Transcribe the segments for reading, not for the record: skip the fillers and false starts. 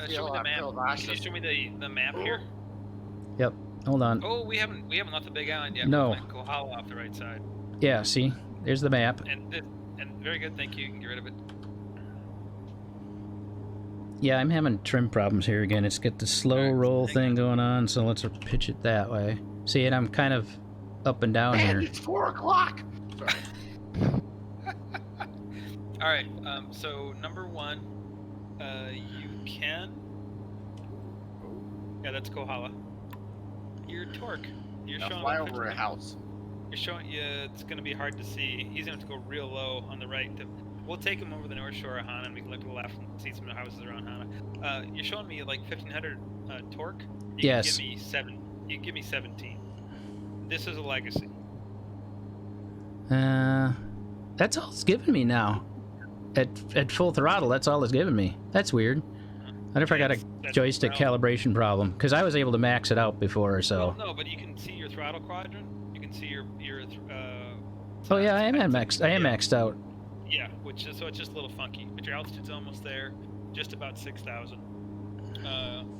show me the map. Can you show me the map here? Yep. Hold on. Oh, we haven't left the big island yet. No. We're going to Kohala off the right side. Yeah. See, there's the map. And very good. Thank you. You can get rid of it. Yeah, I'm having trim problems here again. It's got the slow roll thing going on, so let's pitch it that way. See, and I'm kind of up and down here. It's 4 o'clock. Sorry. All right. So number 1, you can. Yeah, that's Kohala. Your torque. You're now showing fly over a house. You're showing. Yeah, it's going to be hard to see. He's going to have to go real low on the right. We'll take him over the north shore of Hana, and we can look to the left and see some houses around Hana. You're showing me like 1500 torque. Yes. You give me 17. This is a legacy. That's all it's giving me now. At full throttle, that's all it's giving me. That's weird. I wonder if I got a joystick calibration problem, because I was able to max it out before, so. Well, no, but you can see your throttle quadrant. You can see your oh yeah, I am maxed out. Yeah, so it's just a little funky, but your altitude's almost there, just about 6,000.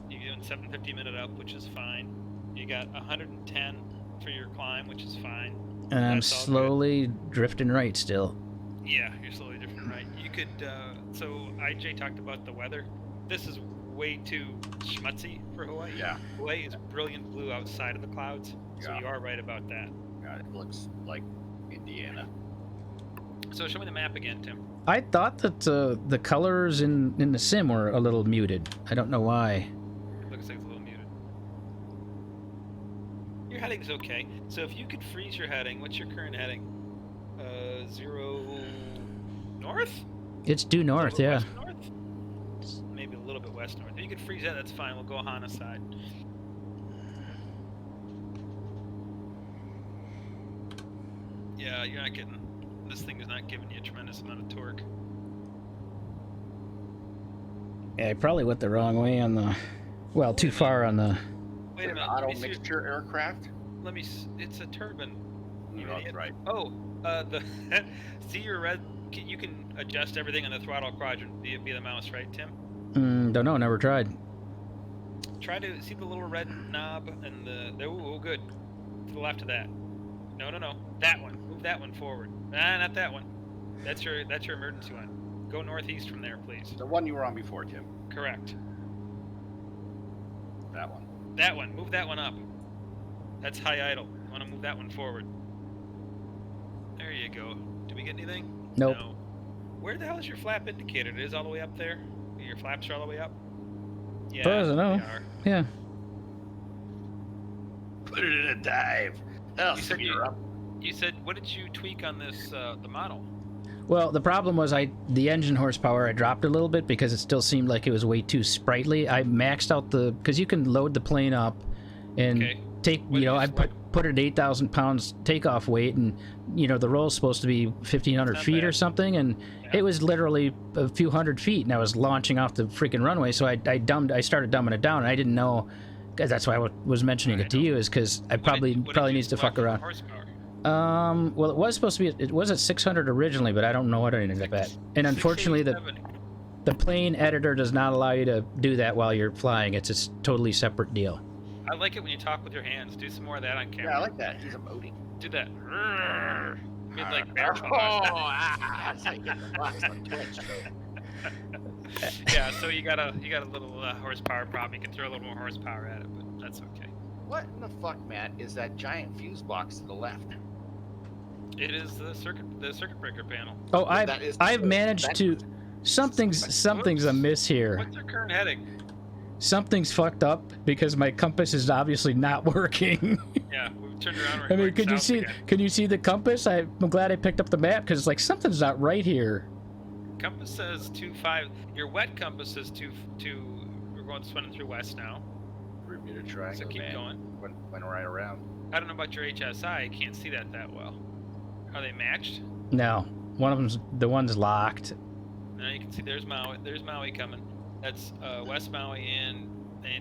You're doing 750 minute up, which is fine. You got 110 for your climb, which is fine. And I'm slowly drifting right still. Yeah, you're slowly drifting right. You could, so IJ talked about the weather. This is way too schmutzy for Hawaii. Yeah. Hawaii is brilliant blue outside of the clouds, so you are right about that. Yeah, it looks like Indiana. So show me the map again, Tim. I thought that the colors in the sim were a little muted. I don't know why. Looks like it's a little muted. Your heading's okay. So if you could freeze your heading, what's your current heading? 0 north? It's due north, yeah. West north? Maybe a little bit west north. If you could freeze that, that's fine. We'll go Hana side. Yeah, you're not getting. This thing is not giving you a tremendous amount of torque. Yeah, I probably went the wrong way on the. Well, too far on the. Wait a minute. Auto mixture aircraft? Let me. It's a turbine. No, that's right. Oh, see your red. You can adjust everything on the throttle quadrant via the mouse, right, Tim? Don't know. Never tried. Try to see the little red knob and the. Oh, good. To the left of that. No. That one. Move that one forward. Nah, not that one. That's your emergency one. Go northeast from there, please. The one you were on before, Tim. Correct. That one. That one. Move that one up. That's high idle. You want to move that one forward. There you go. Did we get anything? Nope. No. Where the hell is your flap indicator? It is all the way up there? Your flaps are all the way up? Yeah, I don't know. they are. Yeah. Put it in a dive. That'll You said speed her up. You said, what did you tweak on this, the model? Well, the problem was the engine horsepower I dropped a little bit because it still seemed like it was way too sprightly. I maxed out because you can load the plane up and take, I put it at 8,000 pounds takeoff weight, and the roll's supposed to be 1,500 feet or something, and it was literally a few hundred feet, and I was launching off the freaking runway. So I started dumbing it down, and I didn't know. That's why I was mentioning it to you, is because I probably needs to fuck around. Well, it was supposed to be. It was at 600 originally, but I don't know what it ended up at. And unfortunately, the plane editor does not allow you to do that while you're flying. It's a totally separate deal. I like it when you talk with your hands. Do some more of that on camera. Yeah, I like that. He's emoting. Do that. Mid like bear That's how you get the box on Twitch. Yeah, so you got a little horsepower problem. You can throw a little more horsepower at it, but that's okay. What in the fuck, Matt, is that giant fuse box to the left? It is the circuit breaker panel. Oh, I've managed to. Something's amiss here. What's your current heading? Something's fucked up because my compass is obviously not working. Yeah, we've turned around. I mean, can you see the compass? I'm glad I picked up the map because it's like something's not right here. Compass says 2.5. Your wet compass says 2. We're going swimming through west now. Bermuda Triangle. So keep going. Went right around. I don't know about your HSI. I can't see that well. Are they matched? No, one of them's the one's locked. Now you can see there's Maui. There's Maui coming. That's West Maui and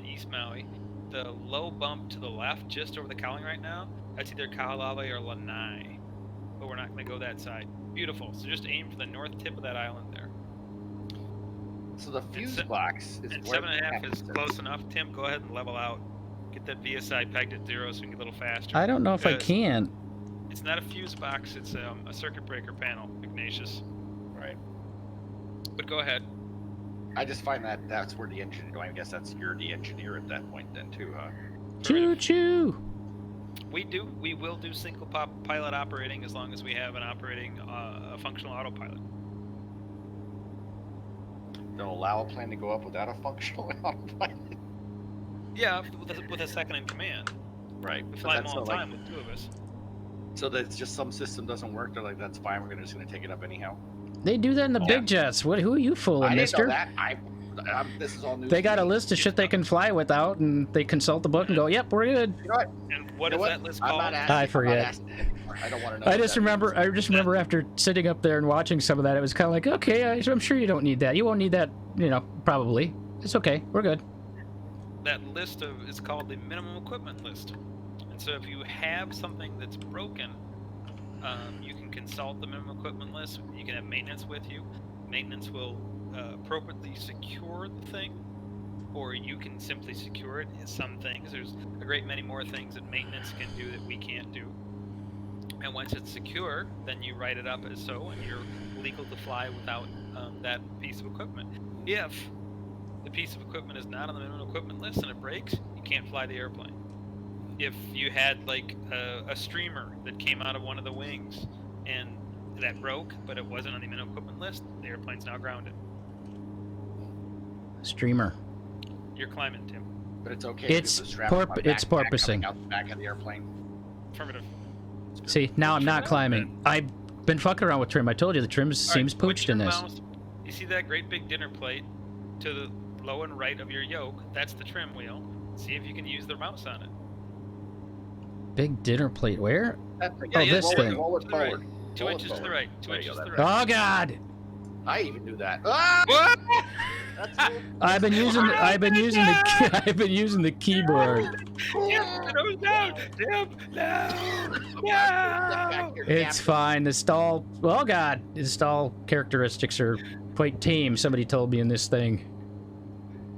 East Maui. The low bump to the left, just over the cowling right now, that's either Kahalale or Lanai. But we're not going to go that side. Beautiful. So just aim for the north tip of that island there. So the fuse se- box is And where 7.5 is close enough. Tim, go ahead and level out. Get that VSI pegged at 0 so we can get a little faster. I don't know if I can. It's not a fuse box. It's a circuit breaker panel, Ignatius. Right. But go ahead. I just find that that's where the engineer. I guess that's you're the engineer at that point then too, huh? Choo choo. We will do single pilot operating as long as we have an operating a functional autopilot. They'll allow a plane to go up without a functional autopilot. Yeah, with a second in command. Right. We But fly them that's all the not time with 2 of us. So that's just some system doesn't work. They're like, that's fine. We're just going to take it up anyhow. They do that in the big jets. Who are you fooling, I didn't mister? know that. This is all new. They to got a me. list of shit they can fly without, and they consult the book and go, "Yep, we're good." You know what? And what You know is that list I'm called? not asking, I I'm not forget. asking anymore. I don't want to know. I just remember after sitting up there and watching some of that, it was kind of like, okay, I'm sure you don't need that. You won't need that, probably. It's okay. We're good. That list is called the minimum equipment list. And so if you have something that's broken, you can consult the minimum equipment list. You can have maintenance with you. Maintenance will appropriately secure the thing, or you can simply secure it. Some things, there's a great many more things that maintenance can do that we can't do. And once it's secure, then you write it up as so, and you're legal to fly without that piece of equipment. If the piece of equipment is not on the minimum equipment list and it breaks, you can't fly the airplane. If you had like a streamer that came out of one of the wings and that broke, but it wasn't on the minimum equipment list, the airplane's now grounded. Streamer. You're climbing, Tim. But it's okay. It's because the strap on my it's backpack porpoising. coming out the back of the airplane. Affirmative. See, now I'm not climbing. I've been fucking around with trim. I told you the trim seems Put pooched your in this. mouse- you see that great big dinner plate to the low and right of your yoke? That's the trim wheel. See if you can use the mouse on it. Big dinner plate. Where? Yeah, this roll thing. It, roll it To the right. forward. 2 Roll it inches to the forward. right. 2 There you inches go, to the that- right. Oh God! I even do that. Ah! What? That's cool. I've been using the keyboard. Tim, nose down. Tim, no. No. It's fine. The stall. Oh God! The stall characteristics are quite tame. Somebody told me in this thing.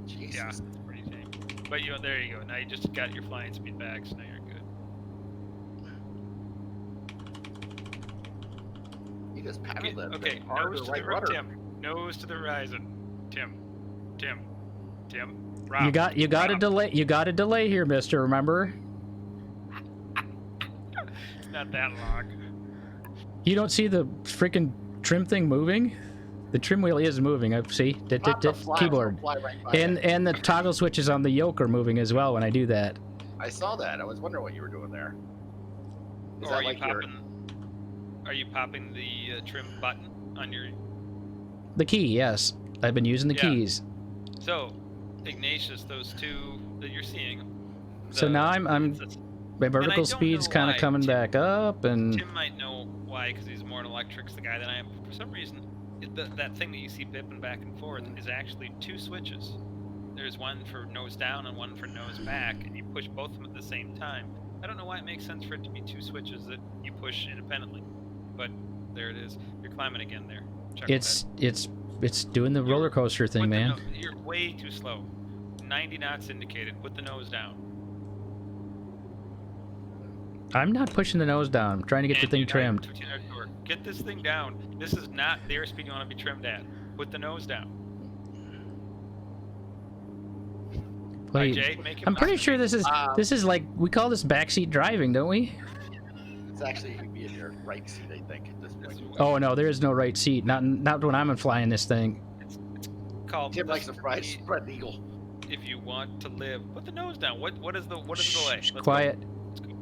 Jesus. Yeah, it's pretty tame. But there you go. Now you just got your flying speed back, so now you're good. You just paddled that. Okay, that hard nose to right the right, rudder. Tim. Nose to the horizon. Tim. You Rob. got a Rob. delay. You got a delay here, Mister. Remember? It's not that long. You don't see the freaking trim thing moving? The trim wheel is moving. I see. Not the flaps, Keyboard. they'll fly right by And it. and the toggle switches on the yoke are moving as well when I do that. I saw that. I was wondering what you were doing there. Is Or that are you like your? popping the trim button on your? The key, yes. I've been using the Yeah. keys. So, Ignatius, those 2 that you're seeing. So now I'm it's- my don't vertical speed's know kind of why. coming back up, and Tim might know why, because he's more in electrics the guy than I am. For some reason, that thing that you see bipping back and forth is actually 2 switches. There's one for nose down and one for nose back, and you push both of them at the same time. I don't know why it makes sense for it to be 2 switches that you push independently, but there it is. You're climbing again there. Check it's doing the roller coaster thing, man. You're way too slow. 90 knots indicated. Put the nose down. I'm not pushing the nose down. I'm trying to get the And thing you're not trimmed. 1500 torque. Get this thing down. This is not the airspeed you want to be trimmed at. Put the nose down. Wait, Jay, make it I'm pretty last. sure this is like we call this backseat driving, don't we? It's actually you'd be in your right seat, I think, at this point. Oh no, there is no right seat. Not when I'm flying this thing. It's called. Tim likes to fry spread eagle. If you want to live, put the nose down. What is the delay? Let's go. Quiet. Let's go.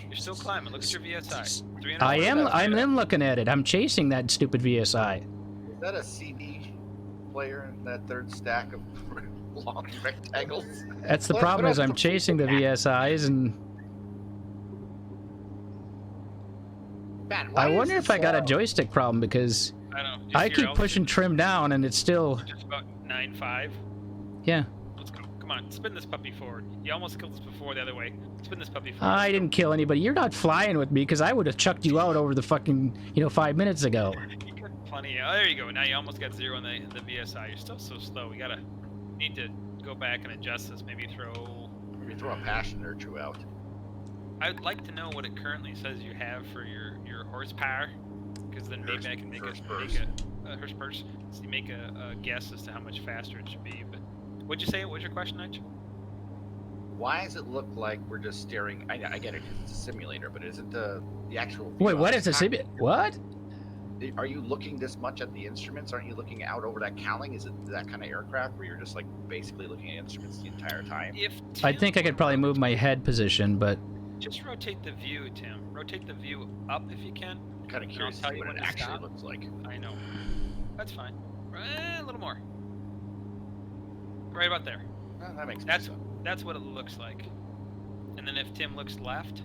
You're still climbing. Look at your VSI. I'm looking at it. I'm chasing that stupid VSI. Is that a CD player in that third stack of long rectangles? That's the Put problem up is I'm some chasing the feedback. VSIs, and Man, why I is wonder if this, I got a joystick problem because I don't know. I keep pushing trim down and it's still, Just about 9.5. yeah. Let's go. Come on, spin this puppy forward. You almost killed us before the other way. Spin this puppy forward. I didn't kill anybody. You're not flying with me because I would have chucked you out over the fucking, 5 minutes ago. plenty. Oh, there you go. Now you almost got 0 in the VSI. You're still so slow. We need to go back and adjust this. Maybe throw a passion or two out. I'd like to know what it currently says you have for your horsepower, because then maybe I can make a guess as to how much faster it should be. But what'd you say? What was your question, Nigel? Why does it look like we're just staring? I get it, 'cause it's a simulator, but isn't the actual? Wait, what is a simulator? What? Are you looking this much at the instruments? Aren't you looking out over that cowling? Is it that kind of aircraft where you're just like basically looking at instruments the entire time? I think I could probably move my head position, but just rotate the view, Tim. Rotate the view up if you can. I'm kind of curious to see what it actually looks like. I know. That's fine. A little more. Right about there. Well, that makes sense. That's what it looks like. And then if Tim looks left,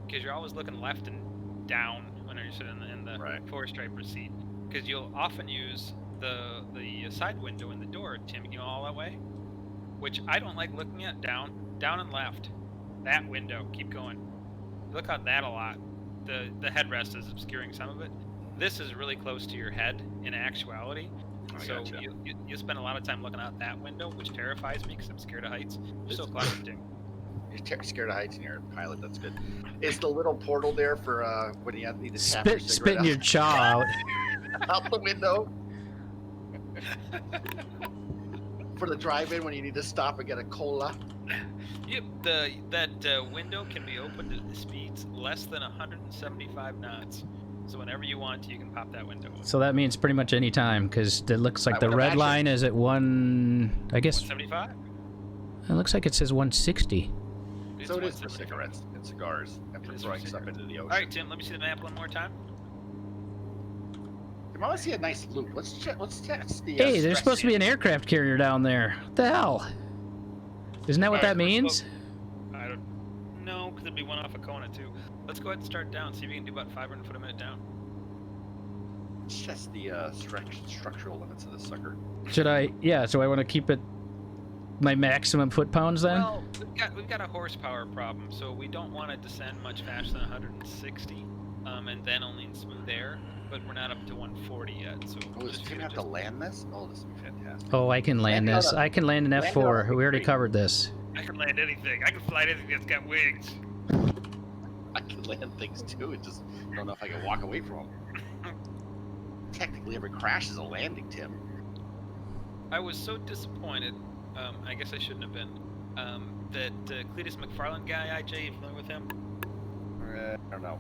because you're always looking left and down when you're sitting in the four-striper seat, because you'll often use the side window in the door, Tim, all that way, which I don't like looking at. Down and left. That window. Keep going. You look at that a lot. The headrest is obscuring some of it. This is really close to your head in actuality. So gotcha. you spend a lot of time looking out that window, which terrifies me because I'm scared of heights. You're so close, Tim. You're scared of heights and you're a pilot. That's good. Is the little portal there for when you need to tap your spitting your jaw out out the window for the drive-in when you need to stop and get a cola? Yep, that window can be opened at speeds less than 175 knots. So whenever you want to, you can pop that window open. So that means pretty much any time, because it looks like the red line is at 175? It looks like it says 160. So it is for cigarettes and cigars and for throwing stuff into the ocean. All right, Tim, let me see the map one more time. I want to see a nice loop. Let's test the. Hey, there's supposed to be an aircraft carrier down there. What the hell? Isn't that what that means? I don't know, because it'd be one off of Kona too. Let's go ahead and start down. See if you can do about 500 foot a minute down. Let's test the structural limits of this sucker. Should I? Yeah. So I want to keep it my maximum foot pounds then. Well, we've got a horsepower problem, so we don't want to descend much faster than 160, and then only in smooth air. But we're not up to 140 yet. So does Tim have to land this? Oh, this would be fantastic. Oh, I can land this. I can land an F4. We already covered this. I can land anything. I can fly anything that's got wings. I can land things too. It just I don't know if I can walk away from them. Technically, every crash is a landing, Tim. I was so disappointed. I guess I shouldn't have been. That Cletus McFarland guy, IJ, you familiar with him? I don't know.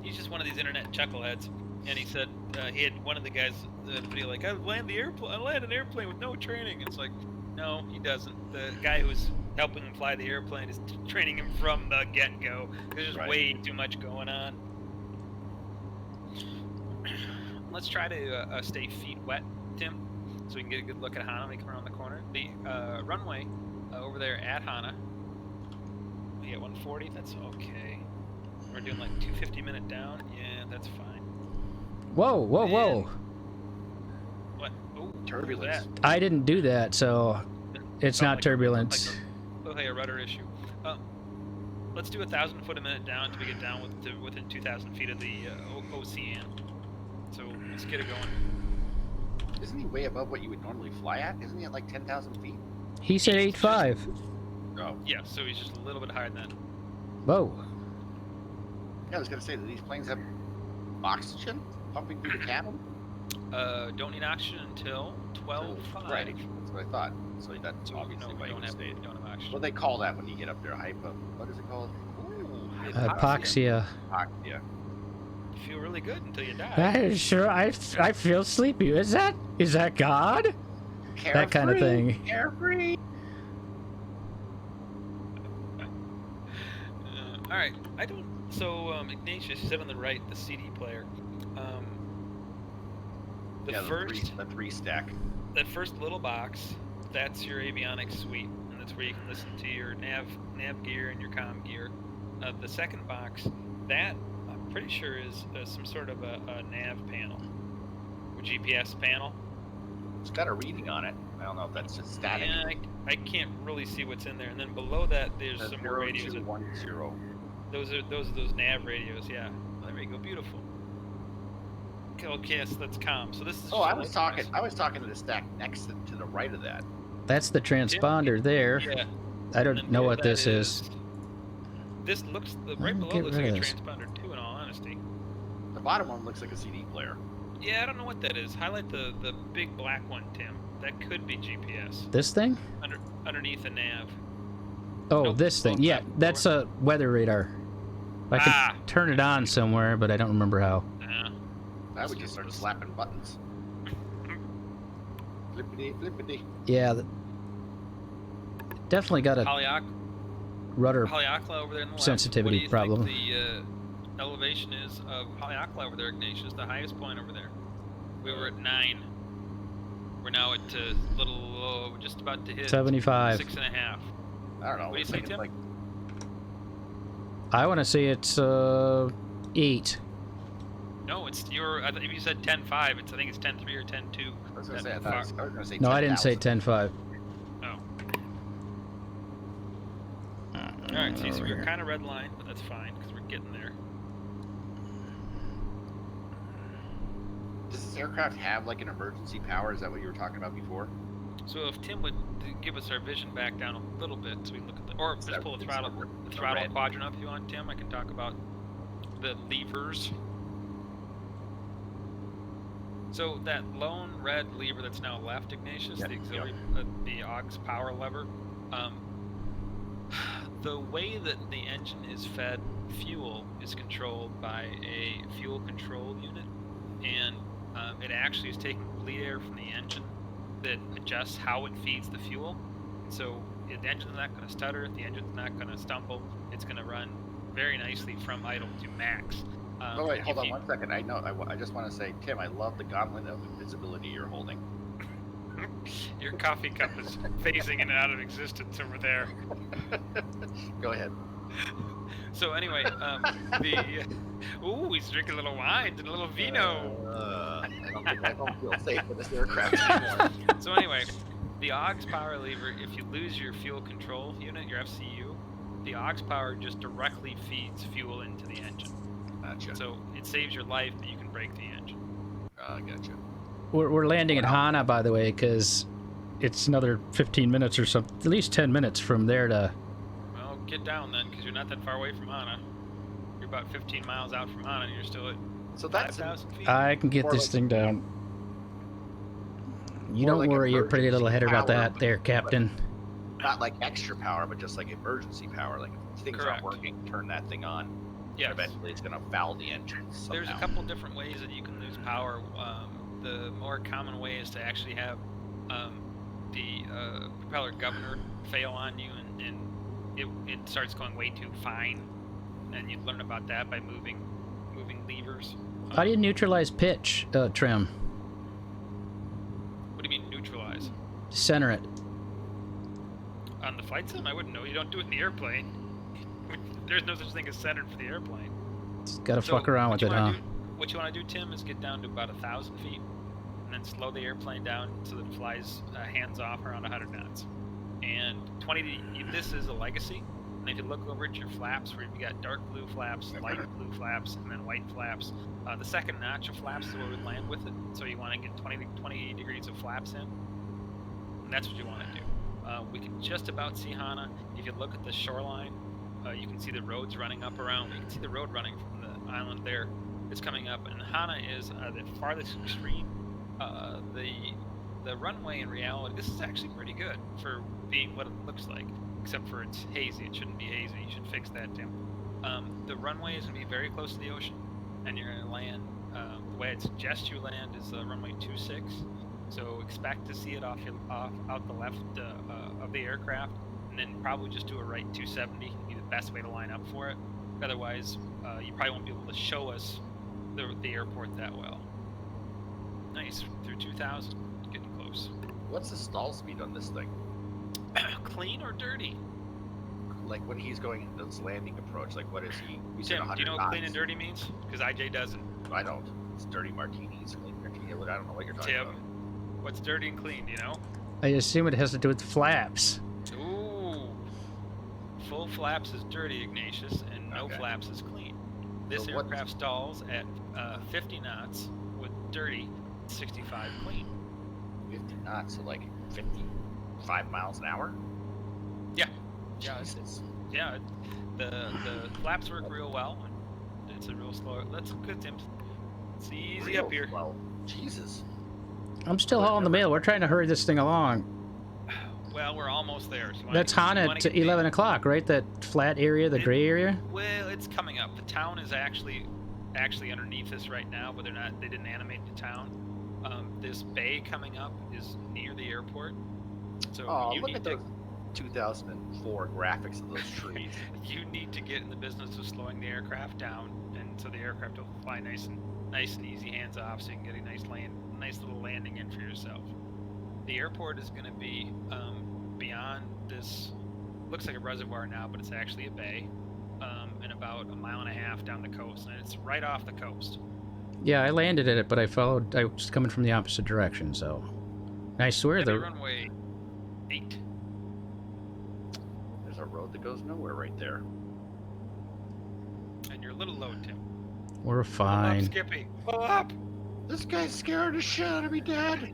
He's just one of these internet chuckleheads. And he said he had one of the guys in the video like, I land an airplane with no training. And it's like, no, he doesn't. The guy who's helping him fly the airplane is training him from the get-go. There's just way too much going on. Let's try to stay feet wet, Tim, so we can get a good look at Hana when we come around the corner. The runway over there at Hana, we get 140. That's okay. We're doing like 250 minute down. Yeah, that's fine. Whoa, whoa, whoa. What? Ooh, turbulence. I didn't do that, so it's not turbulence. Looks like a rudder issue. Let's do 1,000 foot a minute down until we get down within 2,000 feet of the ocean. So let's get it going. Isn't he way above what you would normally fly at? Isn't he at like 10,000 feet? He said 8.5. Oh. Yeah, so he's just a little bit higher than that. Whoa. Yeah, I was going to say, do these planes have oxygen pumping through the cabin? Don't need oxygen until 12.5. Right, that's what I thought. So that's obviously why you don't have oxygen. What do they call that when you get up there? What is it called? Hypoxia. Hypoxia. You feel really good until you die. I feel sleepy. Is that God? Carefree, that kind of thing. Carefree. All right, I don't. So Ignatius, you said on the right, the CD player. The three stack. That first little box, that's your avionics suite, and that's where you can listen to your nav gear and your comm gear. The second box, that I'm pretty sure is some sort of a nav panel, or GPS panel. It's got a reading on it. I don't know if that's just static. Yeah, I can't really see what's in there. And then below that, there's some more radios. 0210. Those are those nav radios. Yeah. There we go. Beautiful. Okay, so that's calm. So this is. Oh, just I a was low talking. price. I was talking to the stack next to the right of that. That's the transponder there. Yeah. I And don't then know below what that this is. This looks Let right me below get looks rid like a of this. transponder too. In all honesty. The bottom one looks like a CD player. Yeah, I don't know what that is. Highlight the big black one, Tim. That could be GPS. This thing? Underneath the nav. Oh, Nope, this thing. lower Yeah, left, that's a weather radar. I can turn it on somewhere, but I don't remember how. I would just start slapping buttons. Flippity, flippity. Yeah, definitely got a rudder Haleakala over there in the left. sensitivity What do you problem. think the elevation is of Haleakala over there, Ignatius? The highest point over there. We were at 9. We're now at just about to hit 75. 6.5. I don't know. What do you say, Tim? Like, I want to say it's 8. No, it's I think you said 10.5. I think it's 10.3 or 10.2. I was gonna say. I was gonna say. No, 10, I didn't say 10.5. Oh. All right, so we're kind of red line, but that's fine because we're getting there. Does this aircraft have like an emergency power? Is that what you were talking about before? So if Tim would give us our vision back down a little bit, so we can look at or just pull the throttle quadrant up if you want, Tim. I can talk about the levers. So that lone red lever that's now left, Ignatius, the auxiliary, the aux power lever. The way that the engine is fed fuel is controlled by a fuel control unit, and it actually is taking bleed air from the engine that adjusts how it feeds the fuel. So the engine's not going to stutter, the engine's not going to stumble, it's going to run very nicely from idle to max. Oh wait, hold on 1 second. I know. I just want to say, Tim, I love the gauntlet of invisibility you're holding. Your coffee cup is phasing in and out of existence over there. Go ahead. So anyway, he's drinking a little wine and a little vino. I don't feel safe with this aircraft anymore. So anyway, the aux power lever, if you lose your fuel control unit, your FCU, the aux power just directly feeds fuel into the engine. Gotcha. So it saves your life, but you can break the engine. Gotcha. We're landing at Hana, by the way, because it's another 15 minutes or something, at least 10 minutes from there to... Well, get down then, because you're not that far away from Hana. You're about 15 miles out from Hana, and you're still at 5,000 feet. I can get this thing down. You don't like worry your pretty little head about power, that there, Captain. Not like extra power, but just like emergency power. Like if things aren't working, turn that thing on. Yeah. Eventually it's going to foul the engine somehow. There's a couple different ways that you can lose power. The more common way is to actually have the propeller governor fail on you, and it starts going way too fine, and you learn about that by moving levers. How do you neutralize pitch, trim? What do you mean neutralize? Center it. On the flight sim, I wouldn't know. You don't do it in the airplane. There's no such thing as centered for the airplane. Just gotta fuck around with it, huh? What you want to do, Tim, is get down to about 1,000 feet, and then slow the airplane down so that it flies hands off around 100 knots. And this is a legacy. And if you look over at your flaps, where you've got dark blue flaps, light blue flaps, and then white flaps, the second notch of flaps is where we land with it. So you want to get 20 degrees of flaps in, and that's what you want to do. We can just about see Hana. If you look at the shoreline, you can see the roads running up around. You can see the road running from the island there. It's coming up, and Hana is the farthest extreme. The runway in reality, this is actually pretty good for being what it looks like, except for it's hazy. It shouldn't be hazy. You should fix that, Tim. The runway is going to be very close to the ocean, and you're going to land. The way I'd suggest you land is runway 26. So expect to see it out the left of the aircraft, and then probably just do a right 270 would be the best way to line up for it. Otherwise, you probably won't be able to show us the airport that well. Nice, through 2,000, getting close. What's the stall speed on this thing? Clean or dirty? Like when he's going into this landing approach, like what is he? Tim, do you know what clean and dirty means? Because IJ doesn't. I don't. It's dirty martinis, clean martini. I don't know what you're talking about. What's dirty and clean, do you know? I assume it has to do with flaps. Ooh. Full flaps is dirty, Ignatius, and no flaps is clean. This aircraft stalls at 50 knots with dirty, 65 clean. 50 knots, so like 55 miles an hour? Yeah. Yeah. Jesus. Yeah. The flaps work real well. It's a real slow. That's good, Tim. It's easy Real up here. slow. Jesus. I'm still hauling the mail. We're trying to hurry this thing along. Well, we're almost there. So That's Han at 11 o'clock, right? That flat area, the gray area? Well, it's coming up. The town is actually underneath us right now, but they didn't animate the town. This bay coming up is near the airport. So you look need at those 2004 graphics of those trees. You need to get in the business of slowing the aircraft down, and so the aircraft will fly nice and easy, hands off, so you can get a nice little landing in for yourself. The airport is going to be beyond this. Looks like a reservoir now, but it's actually a bay, and about 1.5 miles down the coast, and it's right off the coast. Yeah, I landed at it, but I was coming from the opposite direction, so. I swear the runway 8. There's a road that goes nowhere right there. And you're a little low, Tim. We're fine. Pull up, Skippy. Pull up! This guy's scared the shit out of me, Dad.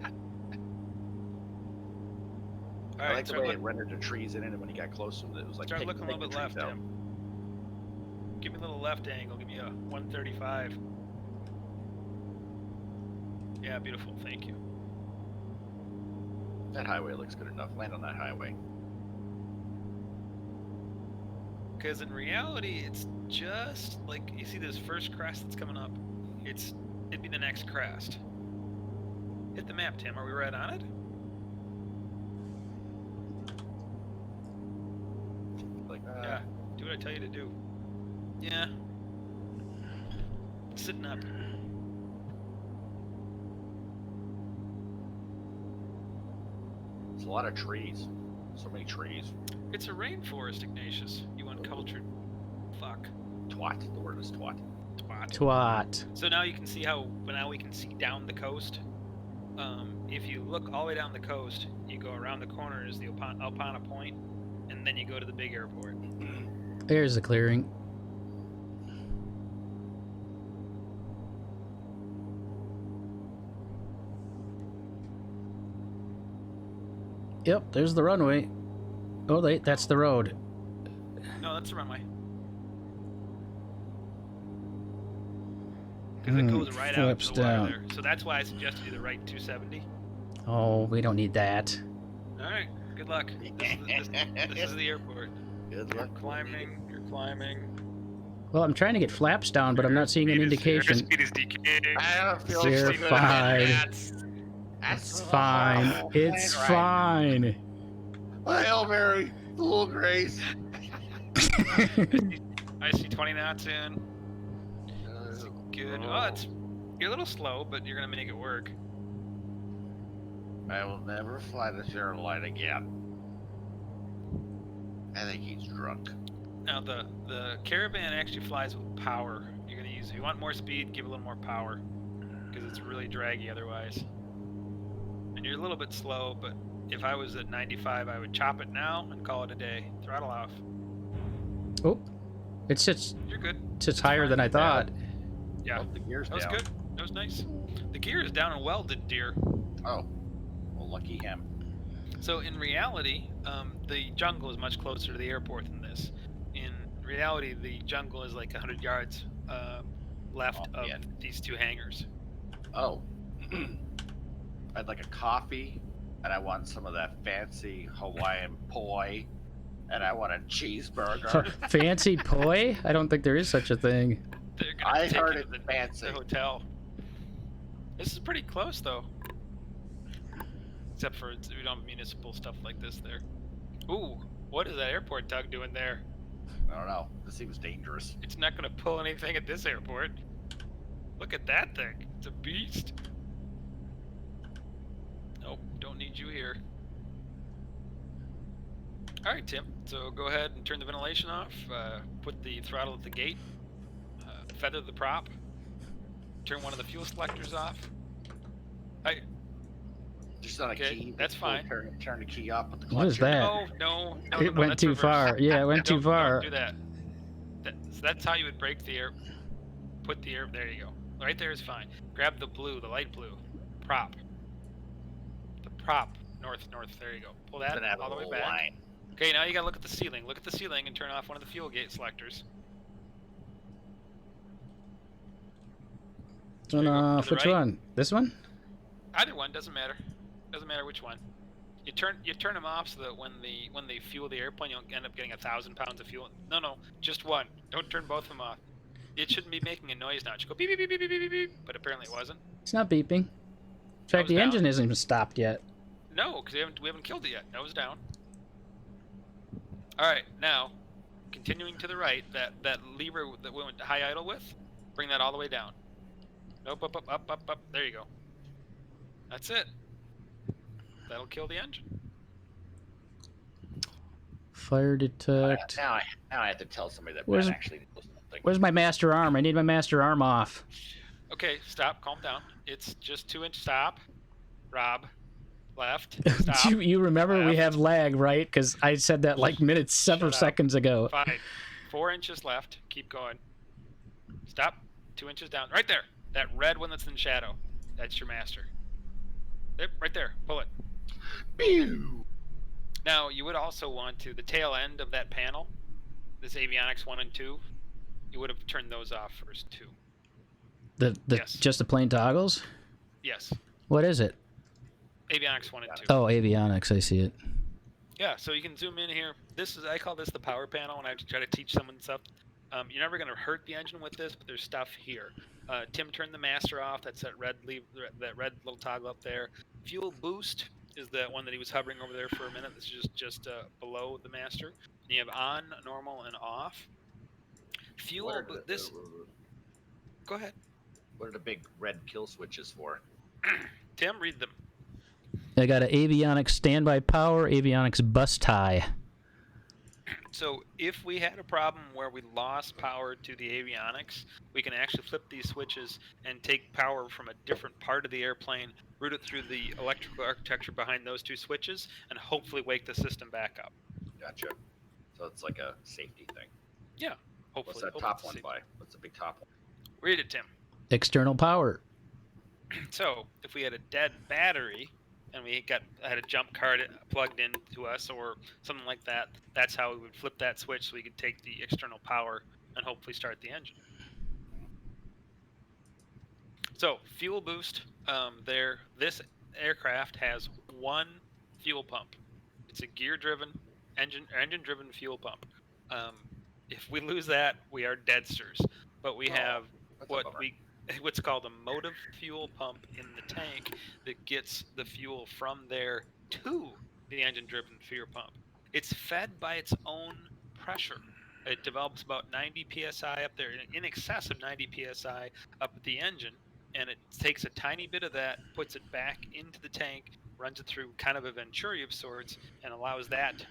All I right, like the way it rendered the trees in it, and when he got close to them, it was like start looking a little bit left, out. Tim. Give me a little left angle. Give me a 135. Yeah, beautiful. Thank you. That highway looks good enough. Land on that highway. Because in reality, it's just like you see this first crest that's coming up. It'd be the next crest. Hit the map, Tim. Are we right on it? Like Yeah. Do what I tell you to do. Yeah. Sitting up. It's a lot of trees. So many trees. It's a rainforest, Ignatius. You uncultured fuck. Twat. The word is twat. Twat. So now you can see now we can see down the coast. If you look all the way down the coast, you go around the corner is the Alpana Point, and then you go to the big airport. There's the clearing. Yep, there's the runway. Oh, wait, that's the road. No, that's the runway. Because it goes right out to the water there. So that's why I suggested you the right 270. Oh, we don't need that. All right, good luck. This is the airport. Good luck. You're climbing. Well, I'm trying to get flaps down, but I'm not seeing an indication. Your speed is decaying. I don't feel You're so fine. good. It's fine. It's fine. Hail Mary, full grace. I see 20 knots in. Good. Oh, you're a little slow, but you're gonna make it work. I will never fly this airline again. I think he's drunk. Now the Caravan actually flies with power. You're gonna use. If you want more speed, give a little more power, because it's really draggy otherwise. And you're a little bit slow, but if I was at 95, I would chop it now and call it a day. Throttle off. Oh, it sits. You're good. Sits higher than I thought. Yeah, Oh, the gear's that was down. good. That was nice. The gear is down and welded, dear. Oh, well, lucky him. So in reality, the jungle is much closer to the airport than this. In reality, the jungle is like 100 yards left of these two hangars. Oh, I'd like a coffee, and I want some of that fancy Hawaiian poi, and I want a cheeseburger. Fancy poi? I don't think there is such a thing. They're gonna I take heard you it to fancy. the hotel. This is pretty close, though. Except for we don't have municipal stuff like this there. Ooh, what is that airport tug doing there? I don't know. This seems dangerous. It's not going to pull anything at this airport. Look at that thing. It's a beast. Nope, don't need you here. Alright, Tim. So go ahead and turn the ventilation off. Put the throttle at the gate. Feather the prop. Turn one of the fuel selectors off. Just on a key. That's fine. Turn the key up with the clutch. What is that? No. It went too far. Yeah, it went too far. Don't do that. So that's how you would break the air. Put the air. There you go. Right there is fine. Grab the blue, the light blue. Prop. The prop. North. There you go. Pull that Gonna have all a the way little back. line. Okay, now you gotta look at the ceiling. Look at the ceiling and turn off one of the fuel gate selectors. Turn off which one? This one? Either one, doesn't matter. Doesn't matter which one. You turn them off so that when they fuel the airplane, you'll end up getting 1,000 pounds of fuel. No, just one. Don't turn both of them off. It shouldn't be making a noise now. It should go beep beep beep beep beep beep beep. But apparently it wasn't. It's not beeping. In fact, the engine isn't even stopped yet. No, because we haven't killed it yet. Nose down. All right, now continuing to the right, that lever that we went to high idle with, bring that all the way down. Nope, up. There you go. That's it. That'll kill the engine. Fire detect. Now I have to tell somebody that Where's- Ben actually knows something. Where's my master arm? I need my master arm off. Okay, stop. Calm down. It's just 2-inch stop. Rob. Left. Stop. you remember left. we have lag, right? Because I said that like several seconds ago. Fine. 4 inches left. Keep going. Stop. 2 inches down. Right there. That red one that's in shadow. That's your master. Yep, right there. Pull it. Pew! Now, you would also want to, the tail end of that panel, this avionics 1 and 2, you would have turned those off first, too. Yes. Just the plain toggles? Yes. What is it? Avionics 1 and 2. Oh, avionics. I see it. Yeah, so you can zoom in here. I call this the power panel when I try to teach someone stuff. You're never going to hurt the engine with this, but there's stuff here. Tim turned the master off. That's that red little toggle up there. Fuel boost is the one that he was hovering over there for a minute. This is just below the master. And you have on, normal, and off. Go ahead. What are the big red kill switches for? Tim, read them. I got an avionics standby power, avionics bus tie. So if we had a problem where we lost power to the avionics, we can actually flip these switches and take power from a different part of the airplane, route it through the electrical architecture behind those two switches, and hopefully wake the system back up. Gotcha. So it's like a safety thing. Yeah, hopefully. What's that top one by? What's the big top one? Read it, Tim. External power. So if we had a dead battery and we had a jump card plugged in to us or something like that, that's how we would flip that switch so we could take the external power and hopefully start the engine. So fuel boost, this aircraft has one fuel pump. It's a gear-driven, engine-driven fuel pump. If we lose that, we are deadsters. But we have what's called a motive fuel pump in the tank that gets the fuel from there to the engine-driven fuel pump. It's fed by its own pressure. It develops about 90 psi up there, in excess of 90 psi up at the engine, and it takes a tiny bit of that, puts it back into the tank, runs it through kind of a venturi of sorts, and allows that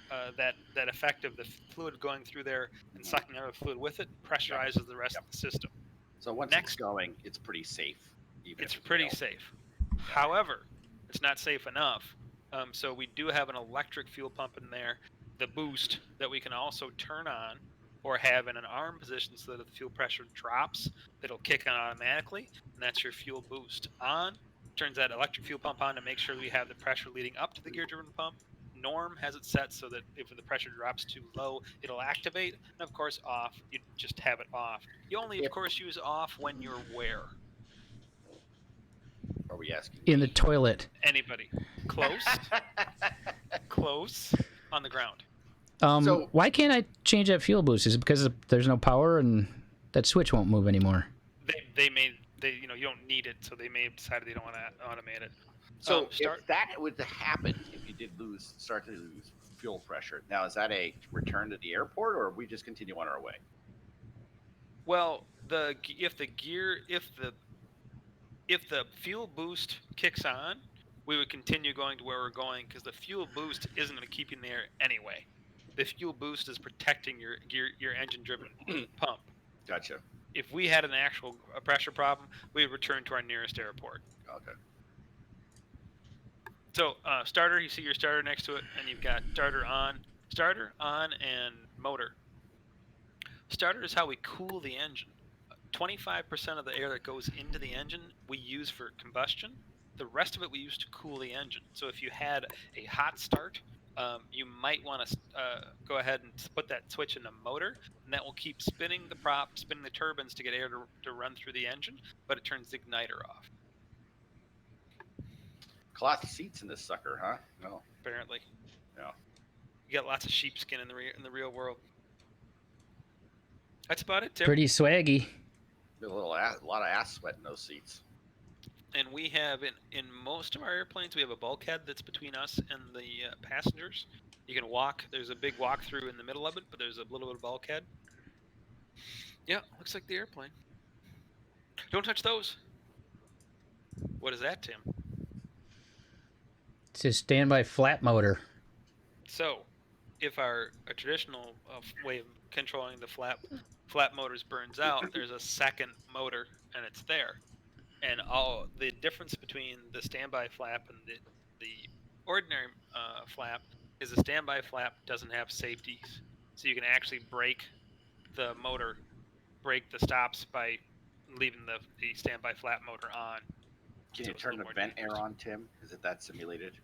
effect of the fluid going through there and sucking out the fluid with it, pressurizes the rest of the system. So once it's going, it's pretty safe. It's pretty safe. However, it's not safe enough. So we do have an electric fuel pump in there, the boost, that we can also turn on or have in an arm position so that if the fuel pressure drops, it'll kick on automatically, and that's your fuel boost. On, turns that electric fuel pump on to make sure we have the pressure leading up to the gear-driven pump. Norm has it set so that if the pressure drops too low, it'll activate. And of course, off, you just have it off. You only, of course, use off when you're where? Are we asking? In the toilet. Anybody? Close? Close? On the ground. So- Why can't I change that fuel boost? Is it because there's no power and that switch won't move anymore? You don't need it, so they may have decided they don't want to automate it. So if that would happen, if you did start to lose fuel pressure, now is that a return to the airport, or we just continue on our way? Well, if the fuel boost kicks on, we would continue going to where we're going because the fuel boost isn't going to keep you in there anyway. The fuel boost is protecting your engine-driven pump. Gotcha. If we had an actual pressure problem, we would return to our nearest airport. Okay. So starter, you see your starter next to it, and you've got starter on, and motor. Starter is how we cool the engine. 25% of the air that goes into the engine we use for combustion. The rest of it we use to cool the engine. So if you had a hot start, you might want to go ahead and put that switch in the motor, and that will keep spinning the prop, spinning the turbines to get air to run through the engine, but it turns the igniter off. Cloth seats in this sucker, huh? No. Apparently. Yeah. You got lots of sheepskin in the real world. That's about it, Tim. Pretty swaggy. A lot of ass sweat in those seats. And we have in most of our airplanes, we have a bulkhead that's between us and the passengers. You can walk. There's a big walk-through in the middle of it, but there's a little bit of bulkhead. Yeah, looks like the airplane. Don't touch those. What is that, Tim? It says standby flap motor. So, if a traditional way of controlling the flap motors burns out, there's a second motor, and it's there. And all the difference between the standby flap and the ordinary flap is the standby flap doesn't have safeties, so you can actually break the motor, break the stops by leaving the standby flap motor on. Can you turn the vent air on, Tim? Is it that simulated?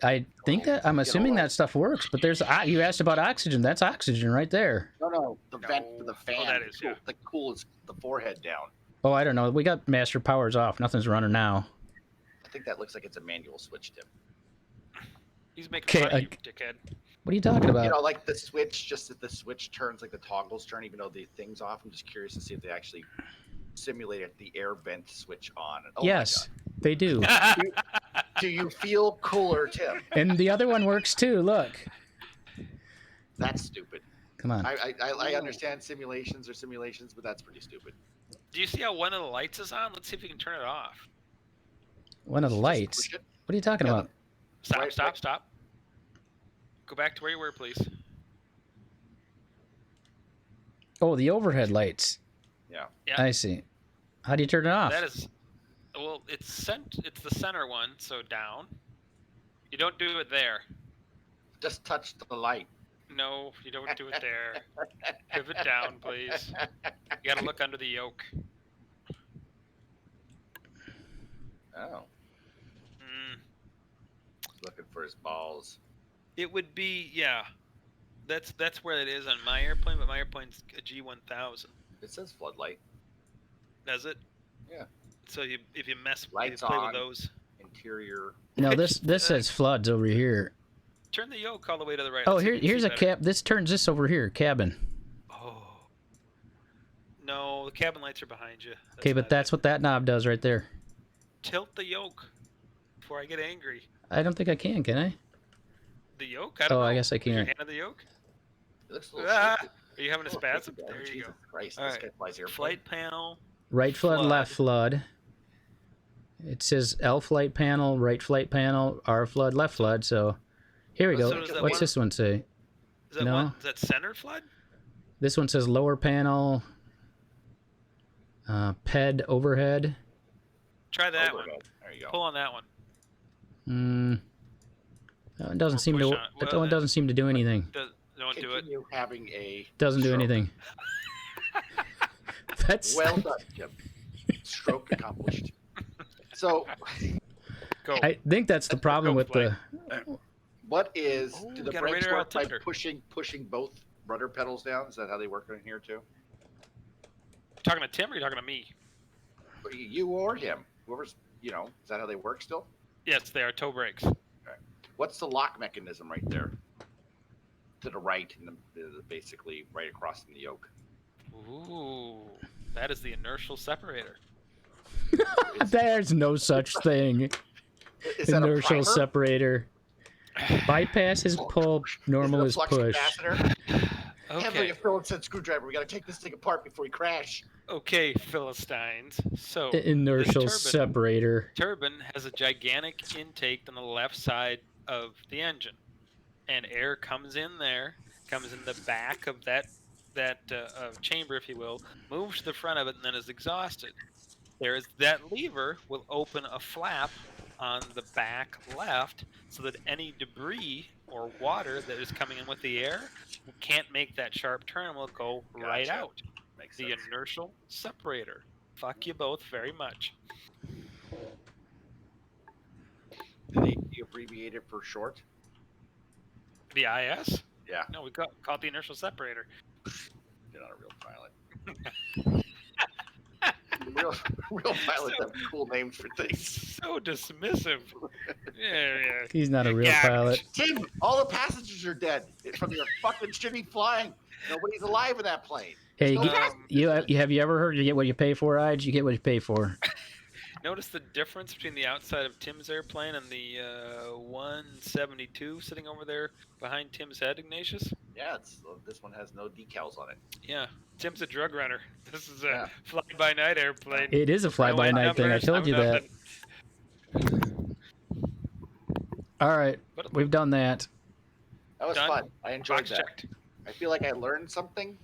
I think I'm assuming that stuff works, but there's you asked about oxygen. That's oxygen right there. No, the vent for the fan. Oh, that is, yeah. The cools the forehead down. Oh, I don't know. We got master powers off. Nothing's running now. I think that looks like it's a manual switch, Tim. He's making fun of you, dickhead. What are you talking about? You know, like the switch, just that the switch turns, like the toggles turn, even though the thing's off. I'm just curious to see if they actually simulated the air vent switch on. Oh, yes, they do. Do you feel cooler, Tim? And the other one works too. Look. That's stupid. Come on. I understand simulations, but that's pretty stupid. Do you see how one of the lights is on? Let's see if we can turn it off. One of the lights? What are you talking about? Stop. Go back to where you were, please. Oh, the overhead lights. Yeah. I see. How do you turn it off? That is, well, it's the center one, so down. You don't do it there. Just touch the light. No, you don't do it there. Pivot down, please. You gotta look under the yoke. Oh. Looking for his balls. It would be, yeah. That's where it is on my airplane, but my airplane's a G1000. It says floodlight. Does it? Yeah. So if you play with those. Interior. No, this says floods over here. Turn the yoke all the way to the right. Oh, here's a cab. This turns this over here, cabin. Oh. No, the cabin lights are behind you. Okay, but that's what that knob does right there. Tilt the yoke before I get angry. I don't think I can I? The yoke? I don't know. I guess I can. Your hand on the yoke? It looks a little Are you having a spasm? There you Jesus go. Christ, All this right. guy flies airplane. Flight panel. Right flood, left flood. It says L flight panel, right flight panel, R flood, left flood. So here we go. So What's this one say? Is that No. Is that center flood? This one says lower panel, PED overhead. Try that one. There you go. Pull on that one. It doesn't seem to. That one doesn't seem to do anything. Don't do it. Continue having a Doesn't do stroke. anything. That's Well done, Jim. Stroke accomplished. So, Go. I think that's the problem with the. what is? Oh, Do the got a brakes radar work by altimeter. pushing both rudder pedals down? Is that how they work in here too? You talking to Tim or you talking to me? You or him, whoever's is that how they work still? Yes, they are toe brakes. What's the lock mechanism right there? To the right, and basically right across from the yoke. Ooh, that is the inertial separator. There's no such thing. Is that a Inertial primer? separator. Bypass is pull, normal is flux push. capacitor? Henry, Okay. a Phillips head screwdriver. We got to take this thing apart before we crash. Okay, Philistines. So Inertial this separator. turbine has a gigantic intake on the left side of the engine, and air comes in there, comes in the back of that chamber, if you will, moves to the front of it, and then is exhausted. That lever will open a flap on the back left, so that any debris or water that is coming in with the air can't make that sharp turn, will go right Gotcha. out. makes The sense. inertial separator. Fuck you both very much. Do you abbreviate it for short? The IS? Yeah. No, we call it the inertial separator. You're not a real pilot. real pilots have cool names for things. So dismissive. Yeah. He's not a real pilot. Tim, all the passengers are dead from your fucking shitty flying. Nobody's alive in that plane. Hey, No have you ever heard you get what you pay for, Ige? You get what you pay for. Notice the difference between the outside of Tim's airplane and the 172 sitting over there behind Tim's head, Ignatius? Yeah, this one has no decals on it. Yeah, Tim's a drug runner. This is a fly-by-night airplane. It is a fly-by-night thing. I told you that. All right, we've done that. That was fun. I enjoyed Box that. checked. I feel like I learned something,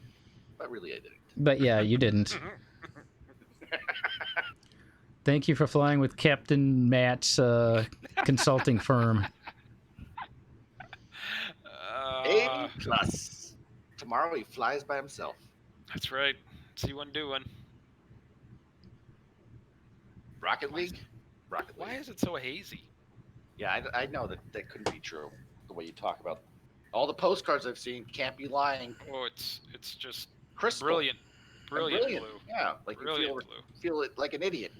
but really I didn't. But yeah, you didn't. Thank you for flying with Captain Matt's consulting firm. A+. Tomorrow he flies by himself. That's right. See one, do one. Rocket League? Rocket League. Why is it so hazy? Yeah, I know that couldn't be true. The way you talk about all the postcards I've seen can't be lying. Oh, it's just Crystal. brilliant blue. Yeah, like Brilliant you blue. feel it like an idiot.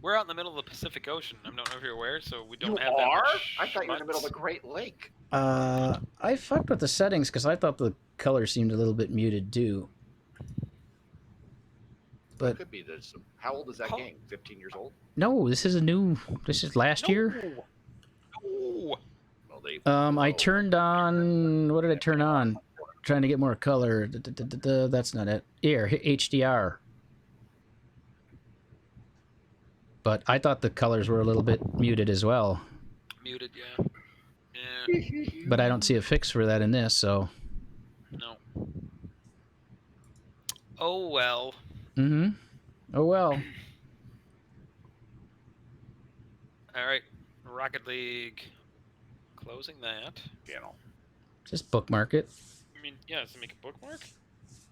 We're out in the middle of the Pacific Ocean. I don't know if you're aware, so we don't You have are? that much I thought you were in the middle of a schmutz. Great Lake. I fucked with the settings because I thought the color seemed a little bit muted too. But It could be this. How old is that game? 15 years old? no, this is last year. No. Well, I turned on. What did I turn on? Trying to get more color. That's not it. Here, HDR. But I thought the colors were a little bit muted as well. Muted, yeah. Yeah. But I don't see a fix for that in this, so. No. Oh well. Mm-hmm. Oh well. All right. Rocket League. Closing that. Channel. Just bookmark it. I mean, yeah, does it make a bookmark?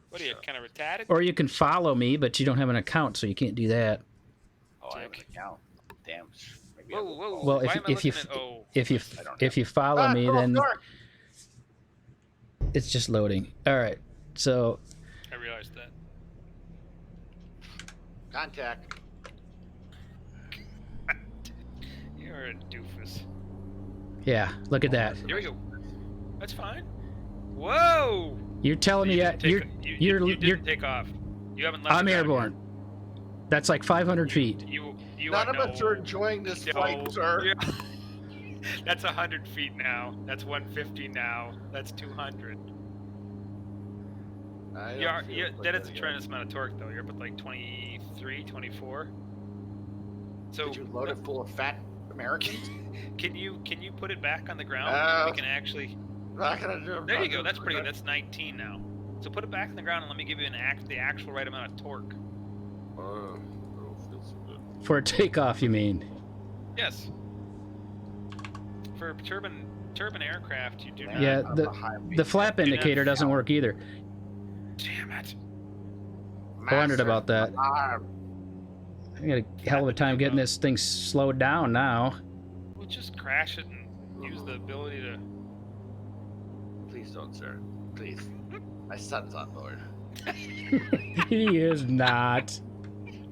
What are you, kind of retarded? Or you can follow me, but you don't have an account, so you can't do that. Oh, I have an account. Damn. Maybe I Whoa, will. whoa. Well, why am I if you looking at, oh, if you follow me, then Dark. it's just loading. All right. So I realized that. Contact. You're a doofus. yeah, look at that. Here we go. That's fine. Whoa! You're telling me You that didn't you're didn't take off. You haven't left. I'm the ground airborne. That's like 500 feet. You None are of us are enjoying this flight, sir. That's 100 feet now. That's 150 now. That's 200. That is a tremendous amount of torque, though. You're up at like 23, 24. So Did you load it full of fat Americans? Can you put it back on the ground? We can actually. Not gonna do it. There you go. That's pretty good. That's 19 now. So put it back on the ground and let me give you the actual right amount of torque. Feels so good. For a takeoff, you mean? Yes. For turbine aircraft, you do not. Yeah, the flap do not indicator doesn't work either. Damn it. I wondered about that. Alarm. I got a hell of a time getting this thing slowed down now. We'll just crash it and use the ability to. Please don't, sir. Please. My son's on board. He is not.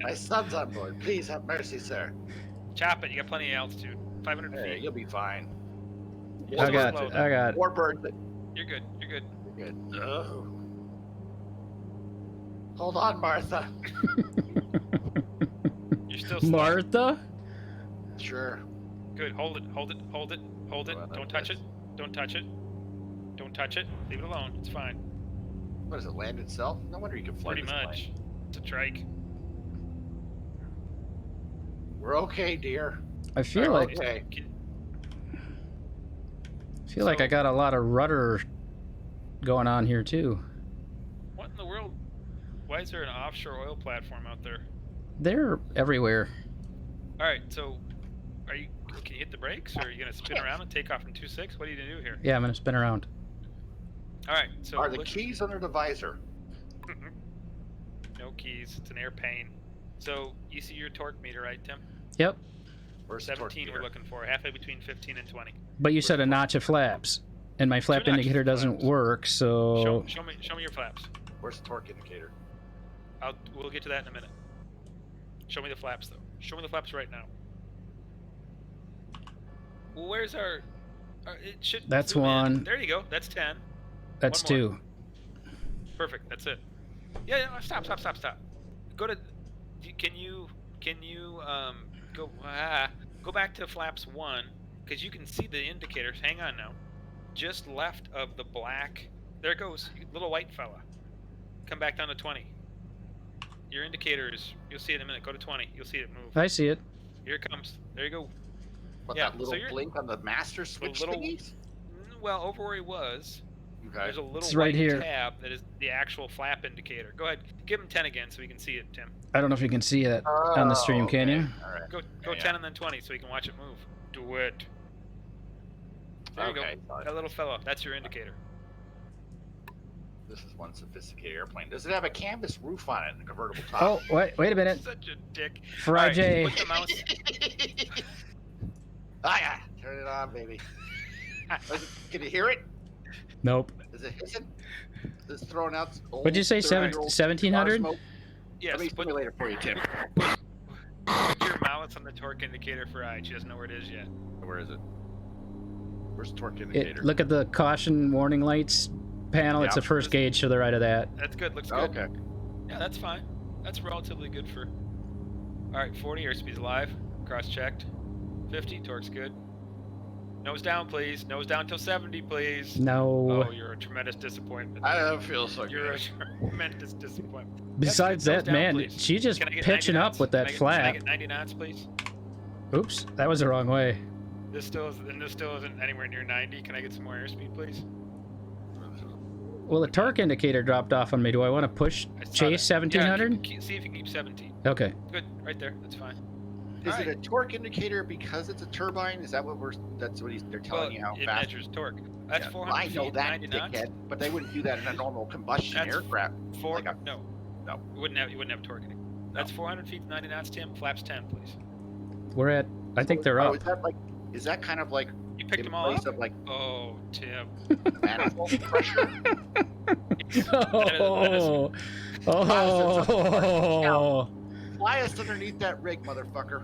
My son's on board. Please have mercy, sir. Chop it. You got plenty of altitude. 500 Hey, feet. you'll be fine. I got. Warbird. You're good. You're good. You're good. Oh. Hold on, Martha. You're still slow. Martha? Sure. Good. Hold it. Hold it. Hold it. Hold it. Well, Don't touch it. Don't touch it. Don't touch it. Leave it alone. It's fine. What does it land itself? No wonder you can fly Pretty this much. plane. It's a trike. We're okay, dear. I feel We're like okay. I got a lot of rudder going on here too. What in the world? Why is there an offshore oil platform out there? They're everywhere. All right. So, can you hit the brakes, or are you gonna spin around and take off in 2.6? What are you gonna do here? Yeah, I'm gonna spin around. All right. So Are the keys under the visor? No keys. It's an airplane. So you see your torque meter, right, Tim? Yep. Where's the torque 17 meter? we're looking for. Halfway between 15 and 20. But you said a notch of flaps, and my flap notches indicator of doesn't flaps. work, so... Show me your flaps. Where's the torque indicator? We'll get to that in a minute. Show me the flaps, though. Show me the flaps right now. Well, where's our it should That's zoom in. one. There you go. That's 10. That's One more. 2. Perfect. That's it. Yeah. Stop. Go to. Can you go back to flaps 1 because you can see the indicators. Hang on now. Just left of the black. There it goes. Little white fella. Come back down to 20. Your indicators. You'll see it in a minute. Go to 20. You'll see it move. I see it. Here it comes. There you go. What, Yeah, that little so blink on the master switch little- thingies? Well, over where he was, Okay. there's a little It's right white here. tab that is the actual flap indicator. Go ahead. Give him 10 again so we can see it, Tim. I don't know if you can see it on the stream, can you? All right. Go Yeah, 10 and then 20 so we can watch it move. Do it. There you Okay, go. That little fellow. That's your indicator. This is one sophisticated airplane. Does it have a canvas roof on it and a convertible top? Oh, wait a minute. Such a dick. Fry Alright, J. put the mouse. Ah, yeah. Turn it on, baby. Can you hear it? Nope. Is it hissing? Is it throwing out old What'd you say, 30-year-old 1700? smoke? Yes. Let me Put simulate it for you, Tim. your mouse on the torque indicator for I. She doesn't know where it is yet. Where is it? Where's the torque indicator? Look at the caution warning lights panel. It's Yeah. the first gauge to the right of that. That's good. Looks Oh, good. okay. Yeah, that's fine. That's relatively good for. All right, 40 airspeed's live. Cross-checked. 50 torque's good. Nose down, please. Nose down till 70, please. No. Oh, you're a tremendous disappointment. I don't feel so You're a good. tremendous disappointment. Besides That's that, good. Nose man, down, please. she just Can I get pitching 90 up knots? with that Can I flap. get 90 knots, please? Oops, that was the wrong way. This still isn't anywhere near 90. Can I get some more airspeed, please? Well, the torque indicator dropped off on me. Do I want to push I saw chase that. 1700? Yeah, see if you can keep 17. Okay. Good, right there. That's fine. Is All it a torque indicator because it's a turbine? Is that what they're telling you how it fast? measures torque. That's Yeah, 400 I know feet, that, 90 knots. dickhead, but they wouldn't do that in a normal combustion That's aircraft. Four, Like a- no. No. You wouldn't have torque. That's 400 feet, 90 knots, Tim. Flaps 10, please. We're at, I think they're Oh, up. is that kind of like You picked in them all place up? of like Oh, Tim. manifold pressure? Oh, oh, Fly us underneath that rig, motherfucker.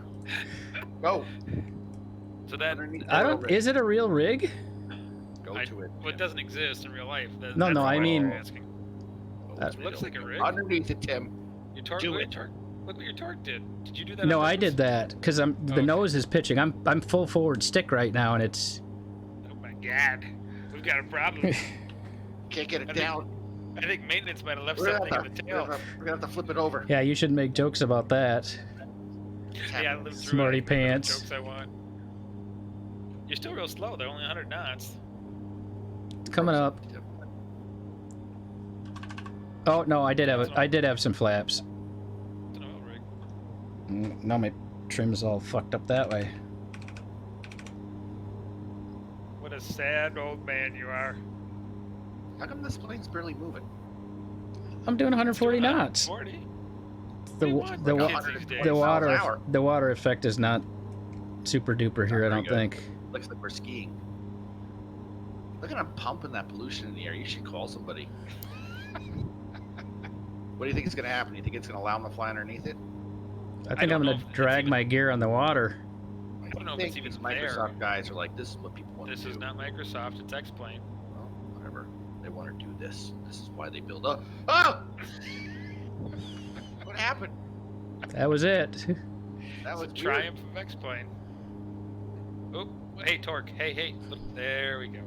Go. So that Underneath I that don't, rig. is it a real rig? Go to it. well, it doesn't exist in real life. No, That's no, the I question mean- you're asking. It's It looks like a rig. Underneath it, Tim. Your torque, Do look, it. at torque. Look what your torque did. Did you do that? No, on I purpose? did that because the Okay. nose is pitching. I'm full forward stick right now, and it's. Oh my God, we've got a problem. Can't get I it think- down. I think maintenance might have left We're gonna, something have in to, the we're, tail. gonna, we're gonna have to flip it over. Yeah, you should make jokes about that. Yeah, I lived through Smarty it. I can make pants. Jokes I want. You're still real slow. They're only 100 knots. It's coming up. Oh no, I did have some flaps. It's an oil rig. Now my trim's all fucked up that way. What a sad old man you are. How come this plane's barely moving? I'm doing 140 knots. 40. The do you wa- want the from wa- kids these days? the water Miles an hour. the water effect is not super duper here. I Not don't very think. Looks like we're skiing. Look at him pumping that pollution in the air. You should call somebody. What do you think is going to happen? You think it's going to allow him to fly underneath it? I think don't I'm know gonna if it's drag even- my gear on the water. I don't know if it's think even these Microsoft guys are like, this is what people want This to do. is not Microsoft. It's X-Plane. Well, whatever. They want to do this. This is why they build up. Oh! What happened? That was it. That It's was a weird. triumph of X-Plane. Oh, hey, torque. Hey. Look, there we go.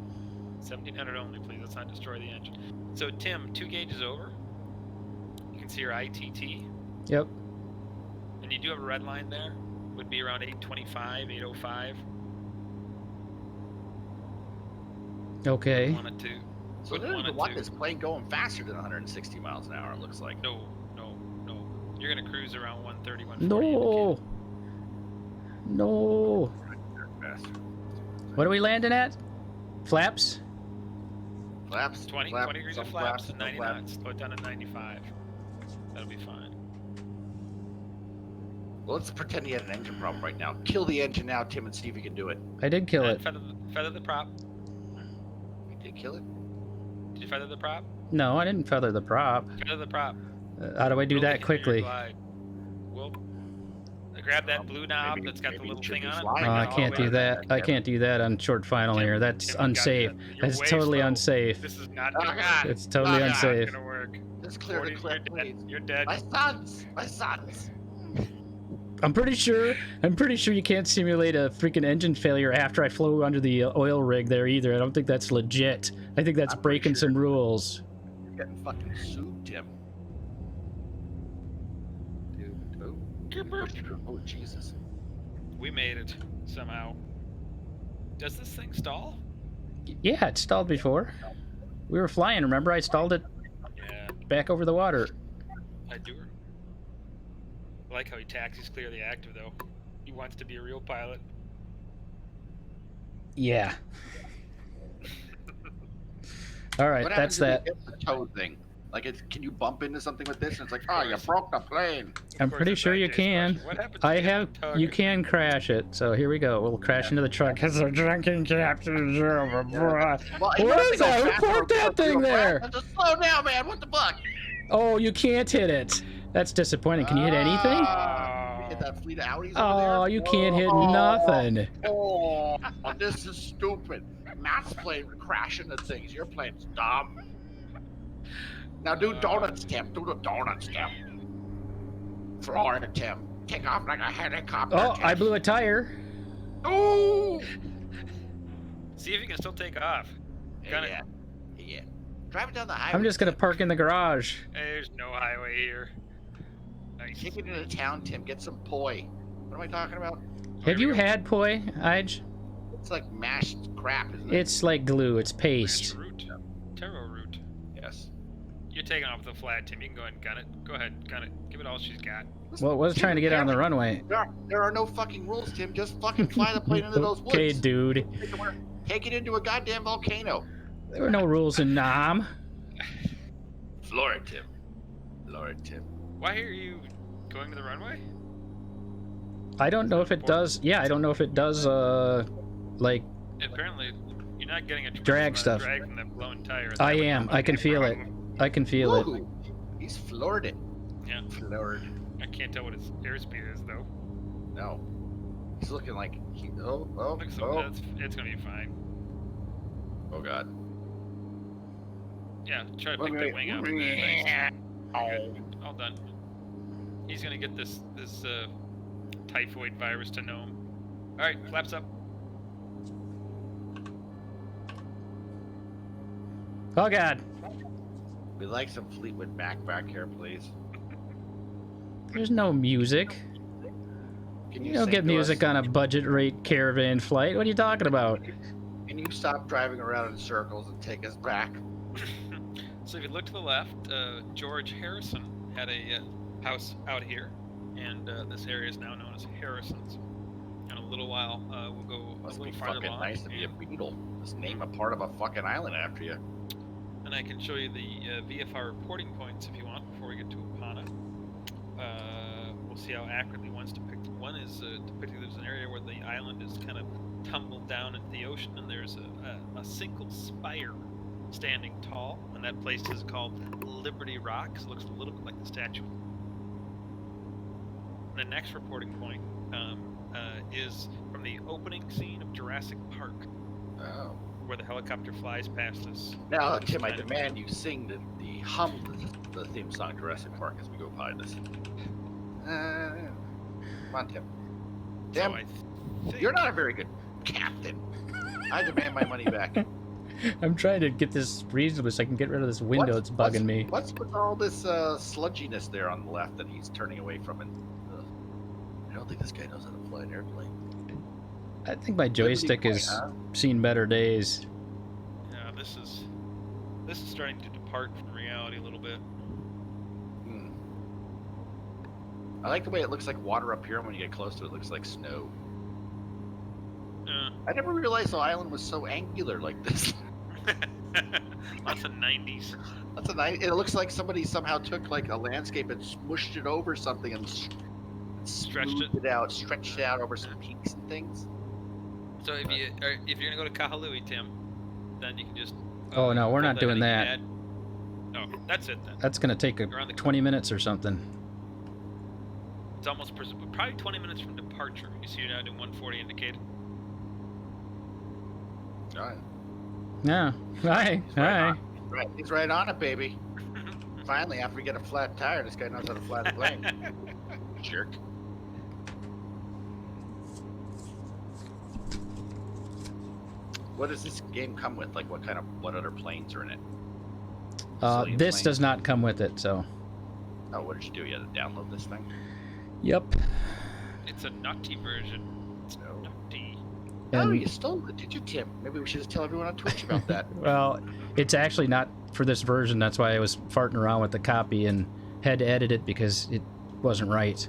1700 only, please. Let's not destroy the engine. So, Tim, 2 gauges over. You can see your ITT. Yep. And you do have a red line there. Would be around 825, 805. Okay. Wanted to. So they don't even want this plane going faster than 160 miles an hour, it looks like. No. You're going to cruise around 130, 140. No. Faster. What are we landing at? Flaps? Flaps. 20 flap, degrees some of flaps, some and 90 flap. knots. Slow it down to 95. That'll be fine. Well, let's pretend he had an engine problem right now. Kill the engine now, Tim, and see if you can do it. I did kill it. Feather the prop. You did kill it? Did you feather the prop? No, I didn't feather the prop. Feather the prop. How do I do Roll that it into your quickly? glide. Well, grab that blue knob that's got the maybe little it should thing be on it. flying No, bring I it all can't the way do to that. I can't do that on short final Tim, here. That's Tim, you got unsafe. this. You're That's way totally slow. unsafe. This is not Oh, gonna God. work. It's totally Oh, God. It's unsafe. not gonna work. Just clear the 40, cliff, you're please. dead. You're dead. My sons! My sons! I'm pretty sure you can't simulate a freaking engine failure after I flew under the oil rig there either. I don't think that's legit. I think that's I'm pretty breaking sure. some rules. You're getting fucking sued, Tim. Dude, oh, Jesus. We made it somehow. Does this thing stall? Yeah, it stalled before. We were flying, remember? I stalled it Yeah, back over the water. I do. I like how he taxis clear the active though. He wants to be a real pilot. Yeah. All right, What that's happens that. if you hit the tow thing? Like, can you bump into something with this? And it's like, oh, you broke the plane. I'm Of course, pretty it's sure you IJ's can. question. What happens I if you have. get the tug? You can crash it. So here we go. We'll crash into the truck. It's a drunken captain. Well, What you don't have is to go that? Who faster parked that or thing real there? fast. Just slow down, man. What the fuck? Oh, you can't hit it. That's disappointing. Can you hit anything? You hit that fleet of Audis over there? Oh, you can't hit Oh. nothing. Oh, this is stupid. Matt's plane crashing into things. Your plane's dumb. Now do donuts, Tim. Do the donuts, Tim. Floor it, Tim. Take off like a helicopter. Oh, Tim. I blew a tire. Ooh. See if you can still take off. Got it. Yeah. Drive it down the highway. I'm just gonna park in the garage. There's no highway here. Nice. Take it into town, Tim. Get some poi. What am I talking about? Have we you go. had poi, Ige? It's like mashed crap, isn't it? It's like glue. It's Ranch paste. root. Taro root. Yes. You're taking off the flat, Tim. You can go ahead and gun it. Go ahead, gun it. Give it all she's got. Well, it was trying to get on the runway. There are no fucking rules, Tim. Just fucking fly the plane into those woods. Okay, dude. Take it into a goddamn volcano. There were no rules in Nam. Floor it, Tim. Floor it, Tim. Why are you going to the runway? I don't know if it does. Yeah, I don't know if it does. Like Apparently, you're not getting a Drag stuff. Drag from that blown tire. I am. I can feel it. I can feel it. Ooh, he's floored it. Yeah. Floored. I can't tell what his airspeed is though. No. He's looking like Looks like it's gonna be fine. Oh god. Yeah, try to pick that wing up. Nice. Good. All done. He's gonna get this typhoid virus to know him. All right, flaps up. Oh God. We'd like some Fleetwood Mac back here, please. There's no music. Can You don't get music on a budget rate caravan flight. What are you talking about? Can you stop driving around in circles and take us back? So if you look to the left, George Harrison had a house out here, and this area is now known as Harrison's. In a little while, we'll go Must a be little farther fucking along, nice to be a and, beetle. Just name a part of a fucking island after you. and I can show you the VFR reporting points if you want before we get to Apana. We'll see how accurately one's depicted. One is depicted there's an area where the island is kind of tumbled down into the ocean, and there's a single spire standing tall, and that place is called Liberty Rock. It looks a little bit like the statue. And the next reporting point is from the opening scene of Jurassic Park, Oh. where the helicopter flies past us. Now, Tim, I demand you sing the hum the theme song Jurassic Park as we go by this. Come on, Tim. So Tim, I think you're not a very good captain. I demand my money back. I'm trying to get this reasonable so I can get rid of this window. It's bugging me. What's with all this sludginess there on the left that he's turning away from? And I don't think this guy knows how to fly an airplane. I think my joystick has seen better days. Yeah, this is starting to depart from reality a little bit. Hmm. I like the way it looks like water up here, and when you get close to it, it looks like snow. I never realized the island was so angular like this. Lots of 90s. That's a nice. It looks like somebody somehow took like a landscape and smushed it over something and stretched it out over some peaks and things. So if you're gonna go to Kahului, Tim, then you can just. Oh no, we're not doing that. Oh, that's it then. That's gonna take 20 minutes or something. It's almost probably 20 minutes from departure. You see, you're now doing 140 indicated. All right. Yeah. Hi. Hi. Right. He's right on it, baby. Finally, after we get a flat tire, this guy knows how to flat a plane. Jerk. What does this game come with? Like, what other planes are in it? This does not come with it, so. Oh, what did you do? You had to download this thing? Yep. It's a nutty version. It's nutty. Oh, you stole it, did you, Tim? Maybe we should just tell everyone on Twitch about that. Well, it's actually not for this version. That's why I was farting around with the copy and had to edit it because it wasn't right.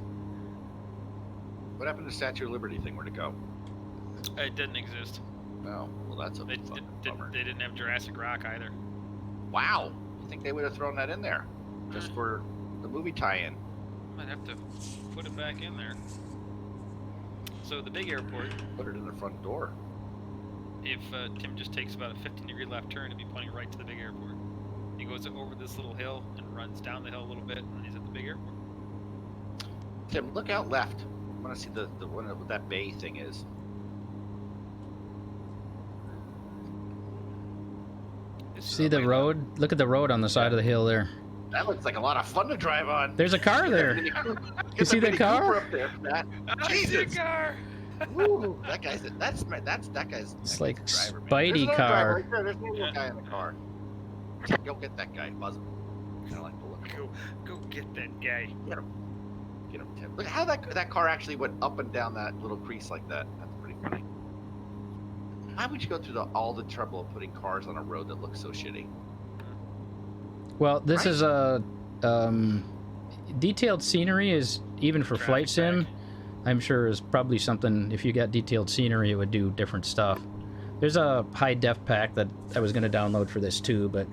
What happened to the Statue of Liberty thing? Where'd it go? It didn't exist. Oh, well, that's a They didn't have Jurassic Rock either. Wow. You think they would have thrown that in there? Just for the movie tie-in? Might have to put it back in there. So the big airport. Put it in the front door. If Tim just takes about a 15-degree left turn, he'll be pointing right to the big airport. He goes over this little hill and runs down the hill a little bit, and then he's at the big airport. Tim, look out left. I want to see the one what that bay thing is. See the road? Look at the road on the side of the hill there. That looks like a lot of fun to drive on. There's a car there. You see the car? Up there, Matt. I see a car. Ooh, that guy's that guy's. It's like driver, Spidey car. car. Right there. There's no guy in the car. Go get that guy, buzz him. Kind of like the look. Go get that guy. Get him, Tim. Look how that car actually went up and down that little crease like that. That's pretty funny. Why would you go through all the trouble of putting cars on a road that looks so shitty? Well, this is a detailed scenery is even for flight sim. I'm sure is probably something. If you got detailed scenery, it would do different stuff. There's a high def pack that I was going to download for this too, but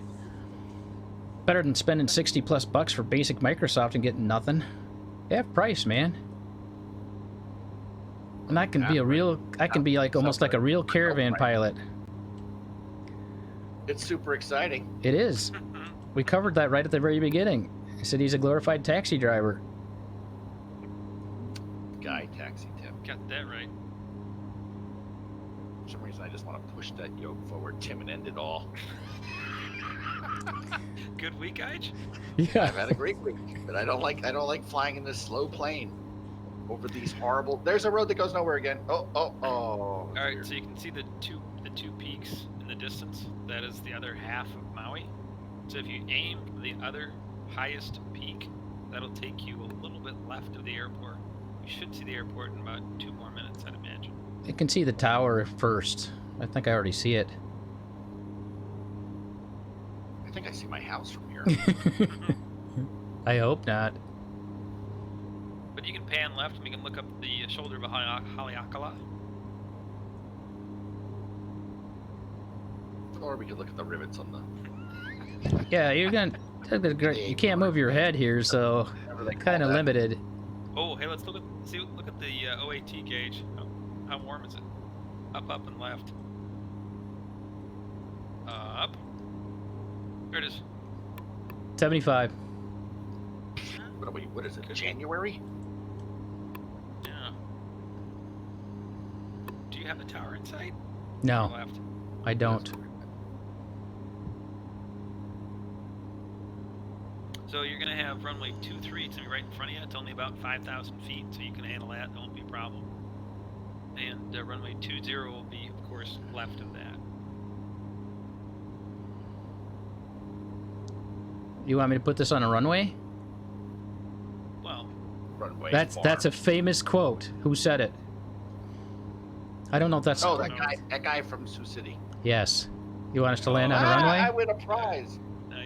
better than spending $60+ for basic Microsoft and getting nothing. Half price, man. And I can be a real. I can be like almost like a real caravan pilot. It's super exciting. It is. We covered that right at the very beginning. I said he's a glorified taxi driver. Guy taxi, Tim. Got that right. For some reason, I just want to push that yoke forward, Tim, and end it all. Good week, Ige? Yeah. I've had a great week, but I don't like flying in this slow plane over these horrible. There's a road that goes nowhere again. Oh. All right, so you can see the two peaks in the distance. That is the other half of Maui. So if you aim the other highest peak, that'll take you a little bit left of the airport. You should see the airport in about 2 more minutes, I'd imagine. You can see the tower first. I think I already see it. I think I see my house from here. I hope not. But you can pan left and we can look up the shoulder of Haleakala. Or we could look at the rivets on the. Yeah, you're gonna. You can't move your head here, so kind of limited. Oh, hey, let's look at the OAT gauge. How warm is it? Up, and left. Up. There it is. 75. What is it? January? Yeah. Do you have the tower in sight? No, Left. I don't. So you're gonna have runway 23. It's gonna be right in front of you. It's only about 5,000 feet, so you can handle that. That won't be a problem. And runway 20 will be, of course, left of that. You want me to put this on a runway? Well, Runway. That's a famous quote. Who said it? I don't know if that's. Oh, that guy from Sioux City. Yes. You want us to land on a runway? I win a prize.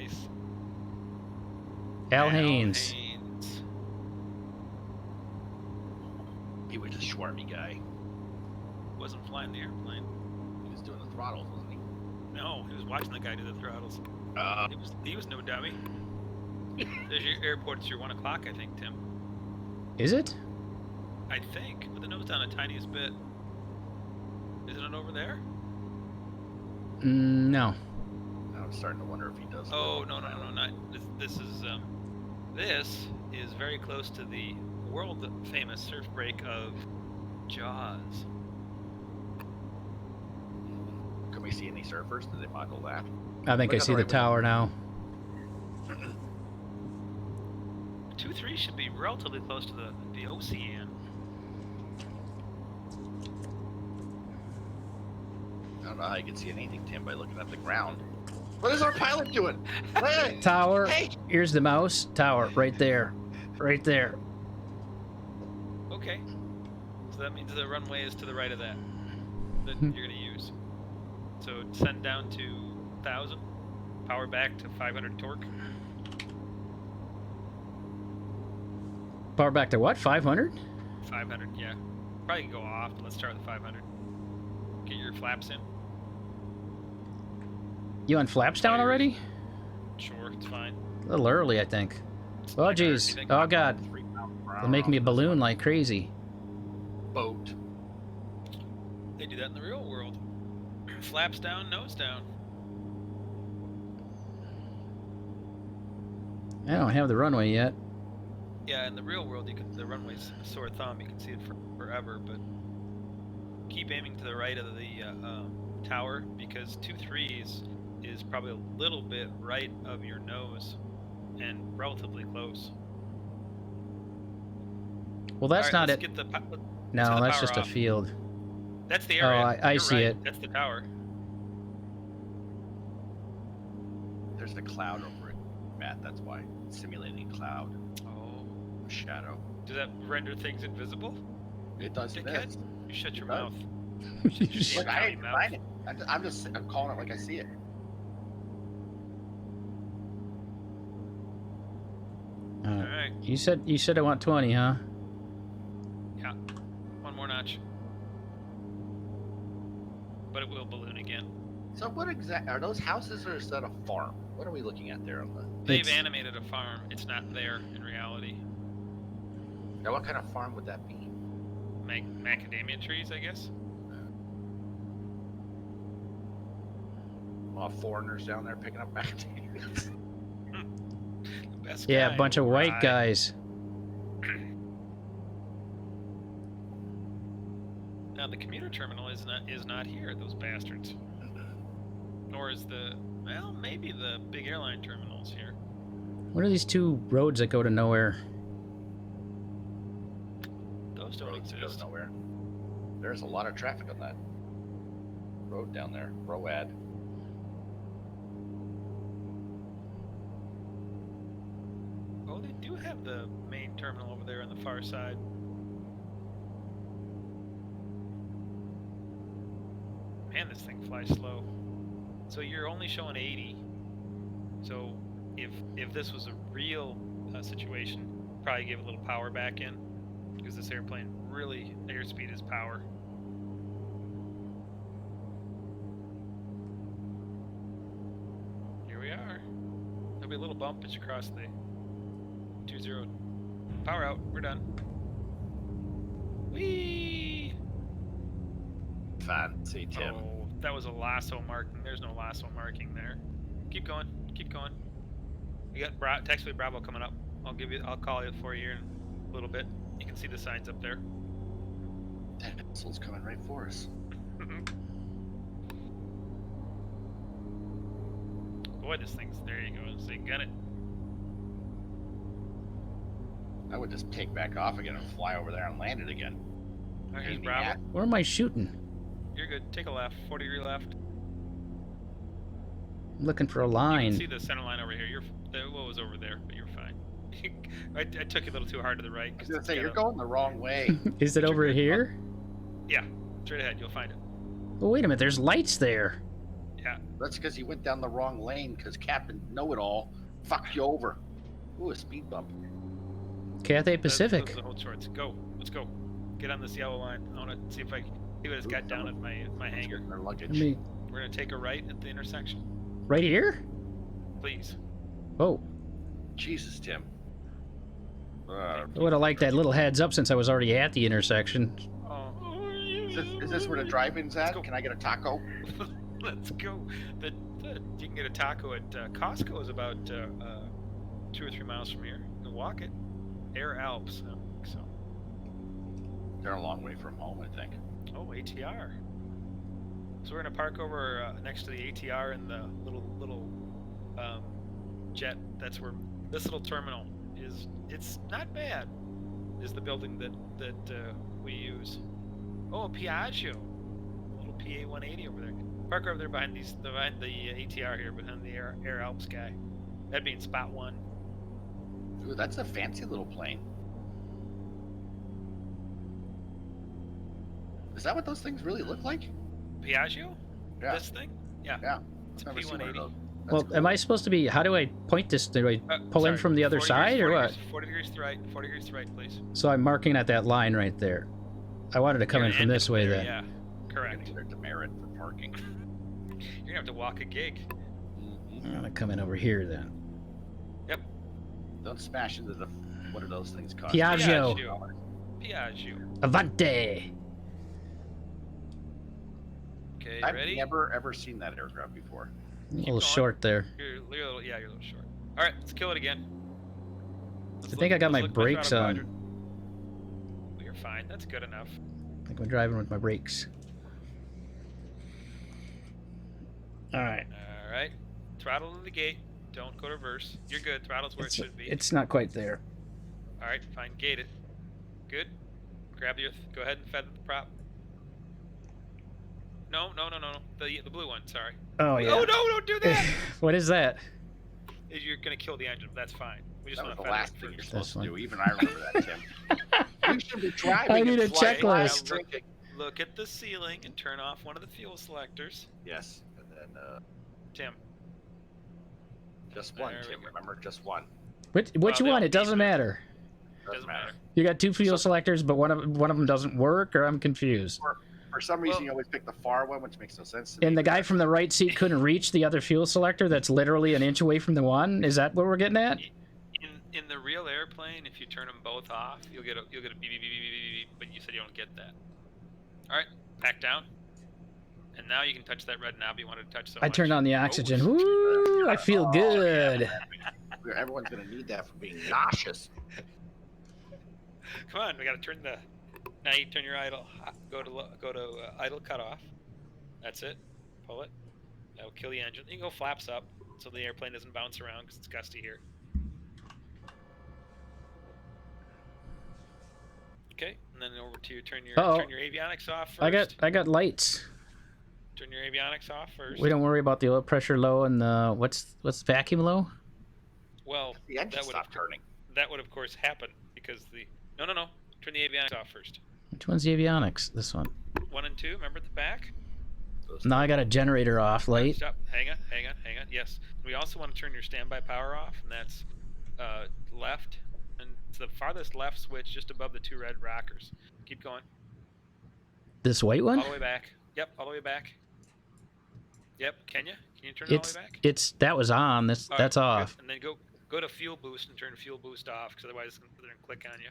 nice. Al Haynes. He was a swarmy guy. Wasn't flying the airplane. He was doing the throttles, wasn't he? No, he was watching the guy do the throttles. Uh, He was no dummy. There's your airport. It's your 1 o'clock, I think, Tim. Is it? I think. Put the nose down the tiniest bit. Isn't it over there? No. I'm starting to wonder if he does. Oh no, not this. This is very close to the world famous surf break of Jaws. Can we see any surfers? Did they model that? I think I see the tower now. 2-3 should be relatively close to the ocean. I don't know how you can see anything, Tim, by looking at the ground. What is our pilot doing? Hey! Tower. Hey! Here's the mouse. Tower. Right there. Right there. Okay. So that means the runway is to the right of that you're going to use. So send down to 1,000. Power back to 500 torque. Power back to what? 500? 500, yeah. Probably can go off, but let's start with 500. Get your flaps in. You on flaps down already? Sure, it's fine. A little early, I think. Oh, jeez. Oh, God. They'll make me a balloon like crazy. Boat. They do that in the real world. Flaps down, nose down. I don't have the runway yet. Yeah, in the real world, the runway's a sore thumb. You can see it forever, but keep aiming to the right of the tower, because 2-3 is probably a little bit right of your nose and relatively close. Well, that's not it. Get the No, that's power just a off. field. That's the area. I You're see right. it. That's the tower. There's a cloud over it, Matt. That's why. It's simulating cloud. Oh. Shadow. Does that render things invisible? It does Dickhead? this. You shut your does. mouth. Look, I ain't denying it. I'm calling it like I see it. Alright. You said I want 20, huh? Yeah. One more notch. But it will balloon again. So what exact are those houses, or is that a farm? What are we looking at there on the? They've animated a farm. It's not there in reality. Now, what kind of farm would that be? Macadamia trees, I guess. Well, foreigners down there picking up macadamias. The best Yeah, guy, a bunch of white right. guys. Now the commuter terminal is not here. Those bastards. Nor is maybe the big airline terminal's here. What are these two roads that go to nowhere? Those don't Roads exist. go nowhere. There's a lot of traffic on that road down there. Road. Oh, they do have the main terminal over there on the far side. Man, this thing flies slow. So you're only showing 80. So if this was a real situation, probably give a little power back in, because this airplane really, airspeed is power. Here we are. There'll be a little bump as you cross the 20. Power out. We're done. Whee! Fancy, Tim. Oh, that was a lasso marking. There's no lasso marking there. Keep going. Keep going. You got taxiway Bravo coming up. I'll call you for you in a little bit. You can see the signs up there. That missile's coming right for us. Boy, this thing's there. You go. So you gun it. I would just take back off again and fly over there and land it again. Oh, here's Maybe Bravo. not. Where am I shooting? You're good. Take a left. 40-degree left. I'm looking for a You can line. see the center line over here. What was over there, but you're fine. I took you a little too hard to the right. I was gonna say, you're going the wrong way. Is it over here? Yeah, straight ahead. You'll find it. Well, wait a minute. There's lights there. Yeah. That's because you went down the wrong lane, because Captain Know-It-All fucked you over. Ooh, a speed bump. Cathay Those Pacific. are the hold shorts. Go. Let's go. Get on this yellow line. I want to see if I can see what it's got down at my hangar. Their Let luggage. me We're gonna take a right at the intersection. Right here? Please. Oh. Jesus, Tim. I would have liked that little heads up since I was already at the intersection. Oh. Is this where the drive-in's at? Let's go. Can I get a taco? Let's go. You can get a taco at Costco is about 2 or 3 miles from here. You can walk it. Air Alps. I don't think so. They're a long way from home, I think. Oh, ATR. So we're gonna park over next to the ATR and the little jet. That's where this little terminal is. It's not bad. Is the building that we use. Oh, Piaggio. A little PA 180 over there. Park over there behind the ATR here, behind the Air Alps guy. That'd be in spot 1. Ooh, that's a fancy little plane. Is that what those things really look like? Piaggio? Yeah. This thing? Yeah. Yeah. It's a Never seen one of P180. those. That's Well, cool. am I supposed to be... How do I point this? Do I pull in Sorry, from the other 40 side or what? 40 degrees to right. 40 degrees to right, please. So I'm marking at that line right there. I wanted to come You're in gonna from end this up way there, then. Yeah, correct. They're demerit for parking. You're gonna have to walk a gig. I'm gonna come in over here then. Yep. Don't smash into the... What are those things called? Piaggio. Piaggio. Avante. Okay, I've ready? never ever seen that aircraft before. A little going. short there. You're a little, yeah, you're a little short. All right, let's kill it again. I think I got my let's look brakes throttle on. quadrant. Well, you're fine. That's good enough. I think I'm driving with my brakes. All right. All right. Throttle to the gate. Don't go to reverse. You're good. Throttle's where it should be. It's not quite there. All right, fine. Gate it. Good. Grab your. Go ahead and feather the prop. No. The blue one. Sorry. Oh yeah. Oh no! Don't do that. What is that? You're gonna kill the engine. That's fine. We just That was want the to last thing you're first. supposed to This do. Even I remember that, Tim. You should be driving. I need and a flying checklist. while drinking. Look at the ceiling and turn off one of the fuel selectors. Yes, and then Tim. just one, There we Tim. go. Remember, just one. Which they one? all It doesn't need matter. Doesn't matter. You got 2 fuel selectors, but one of them doesn't work, or I'm confused. For some reason, Well- you always pick the far one, which makes no sense to me. And the guy from the right seat couldn't reach the other fuel selector that's literally an inch away from the one? Is that what we're getting at? In the real airplane, if you turn them both off, you'll get a beep beep beep beep beep beep. But you said you don't get that. All right, back down. And now you can touch that red knob you wanted to touch so I much. turned on the oxygen. Woo! I feel good. Everyone's gonna need that for being nauseous. Come on, we gotta turn the. Now you turn your idle. Go to idle cutoff. That's it. Pull it. That'll kill the engine. You can go flaps up so the airplane doesn't bounce around because it's gusty here. Okay, and then over to turn your avionics off first. I got lights. Turn your avionics off first. We don't worry about the oil pressure low and the what's the vacuum low? Well, The engine that would stopped turning. that would of course happen because the no. Turn the avionics off first. Which one's the avionics? This one. 1 and 2. Remember at the back. No, I got a generator off light. Stop. Hang on. Yes. We also want to turn your standby power off, and that's left, and it's the farthest left switch just above the 2 red rockers. Keep going. This white one? All the way back. Yep. All the way back. Yep. Can you turn it all the way back? That was on. That's All right, off. good. And then go to fuel boost and turn fuel boost off, because otherwise they're gonna click on you.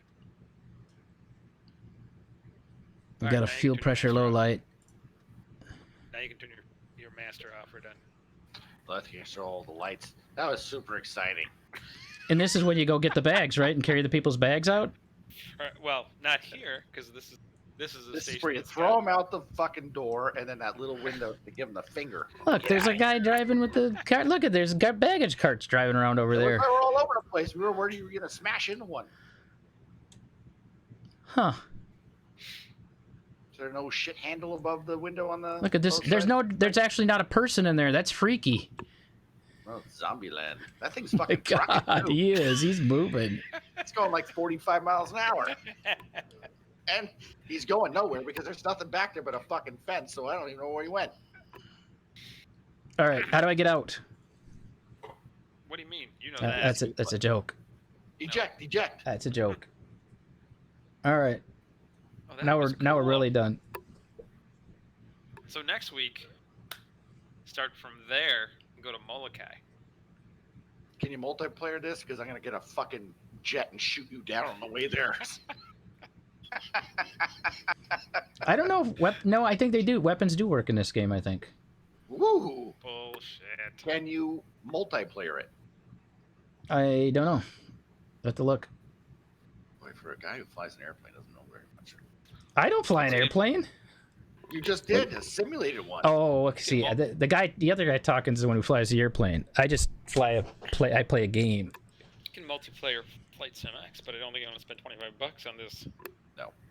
We All got right, a now you fuel can turn pressure your low master off. light. Now you can turn your master off. We're done. Let's control all the lights. That was super exciting. And this is when you go get the bags, right, and carry the people's bags out. All right, well, not here, because this is a This station. is where you that's throw got- them out the fucking door, and then that little window to give them the finger. Look, there's a guy driving with the car. Look at there's baggage carts driving around over there. We were all over the place. We were worried you were gonna smash into one. Huh? Is there no shit handle above the window on the? Look at this. There's actually not a person in there. That's freaky. Oh, zombie land. That thing's My fucking God, trucking, too. he is. He's moving. It's going like 45 miles an hour. And he's going nowhere because there's nothing back there but a fucking fence, so I don't even know where he went. All right, how do I get out? What do you mean? You know that. That's a joke. Eject. That's a joke. All right, Oh, that now was we're cool. really done. So next week, start from there and go to Molokai. Can you multiplayer this? Because I'm gonna get a fucking jet and shoot you down on the way there. I don't know if no, I think they do. Weapons do work in this game, I think. Woo! Bullshit. Can you multiplayer it? I don't know. Have to look. Boy, for a guy who flies an airplane, doesn't know very much. I don't fly an airplane. You just did a simulated one. Oh, see, the other guy talking is the one who flies the airplane. I just I play a game. You can multiplayer Flight Sim X, but I don't think I'm gonna spend $25 on this. No.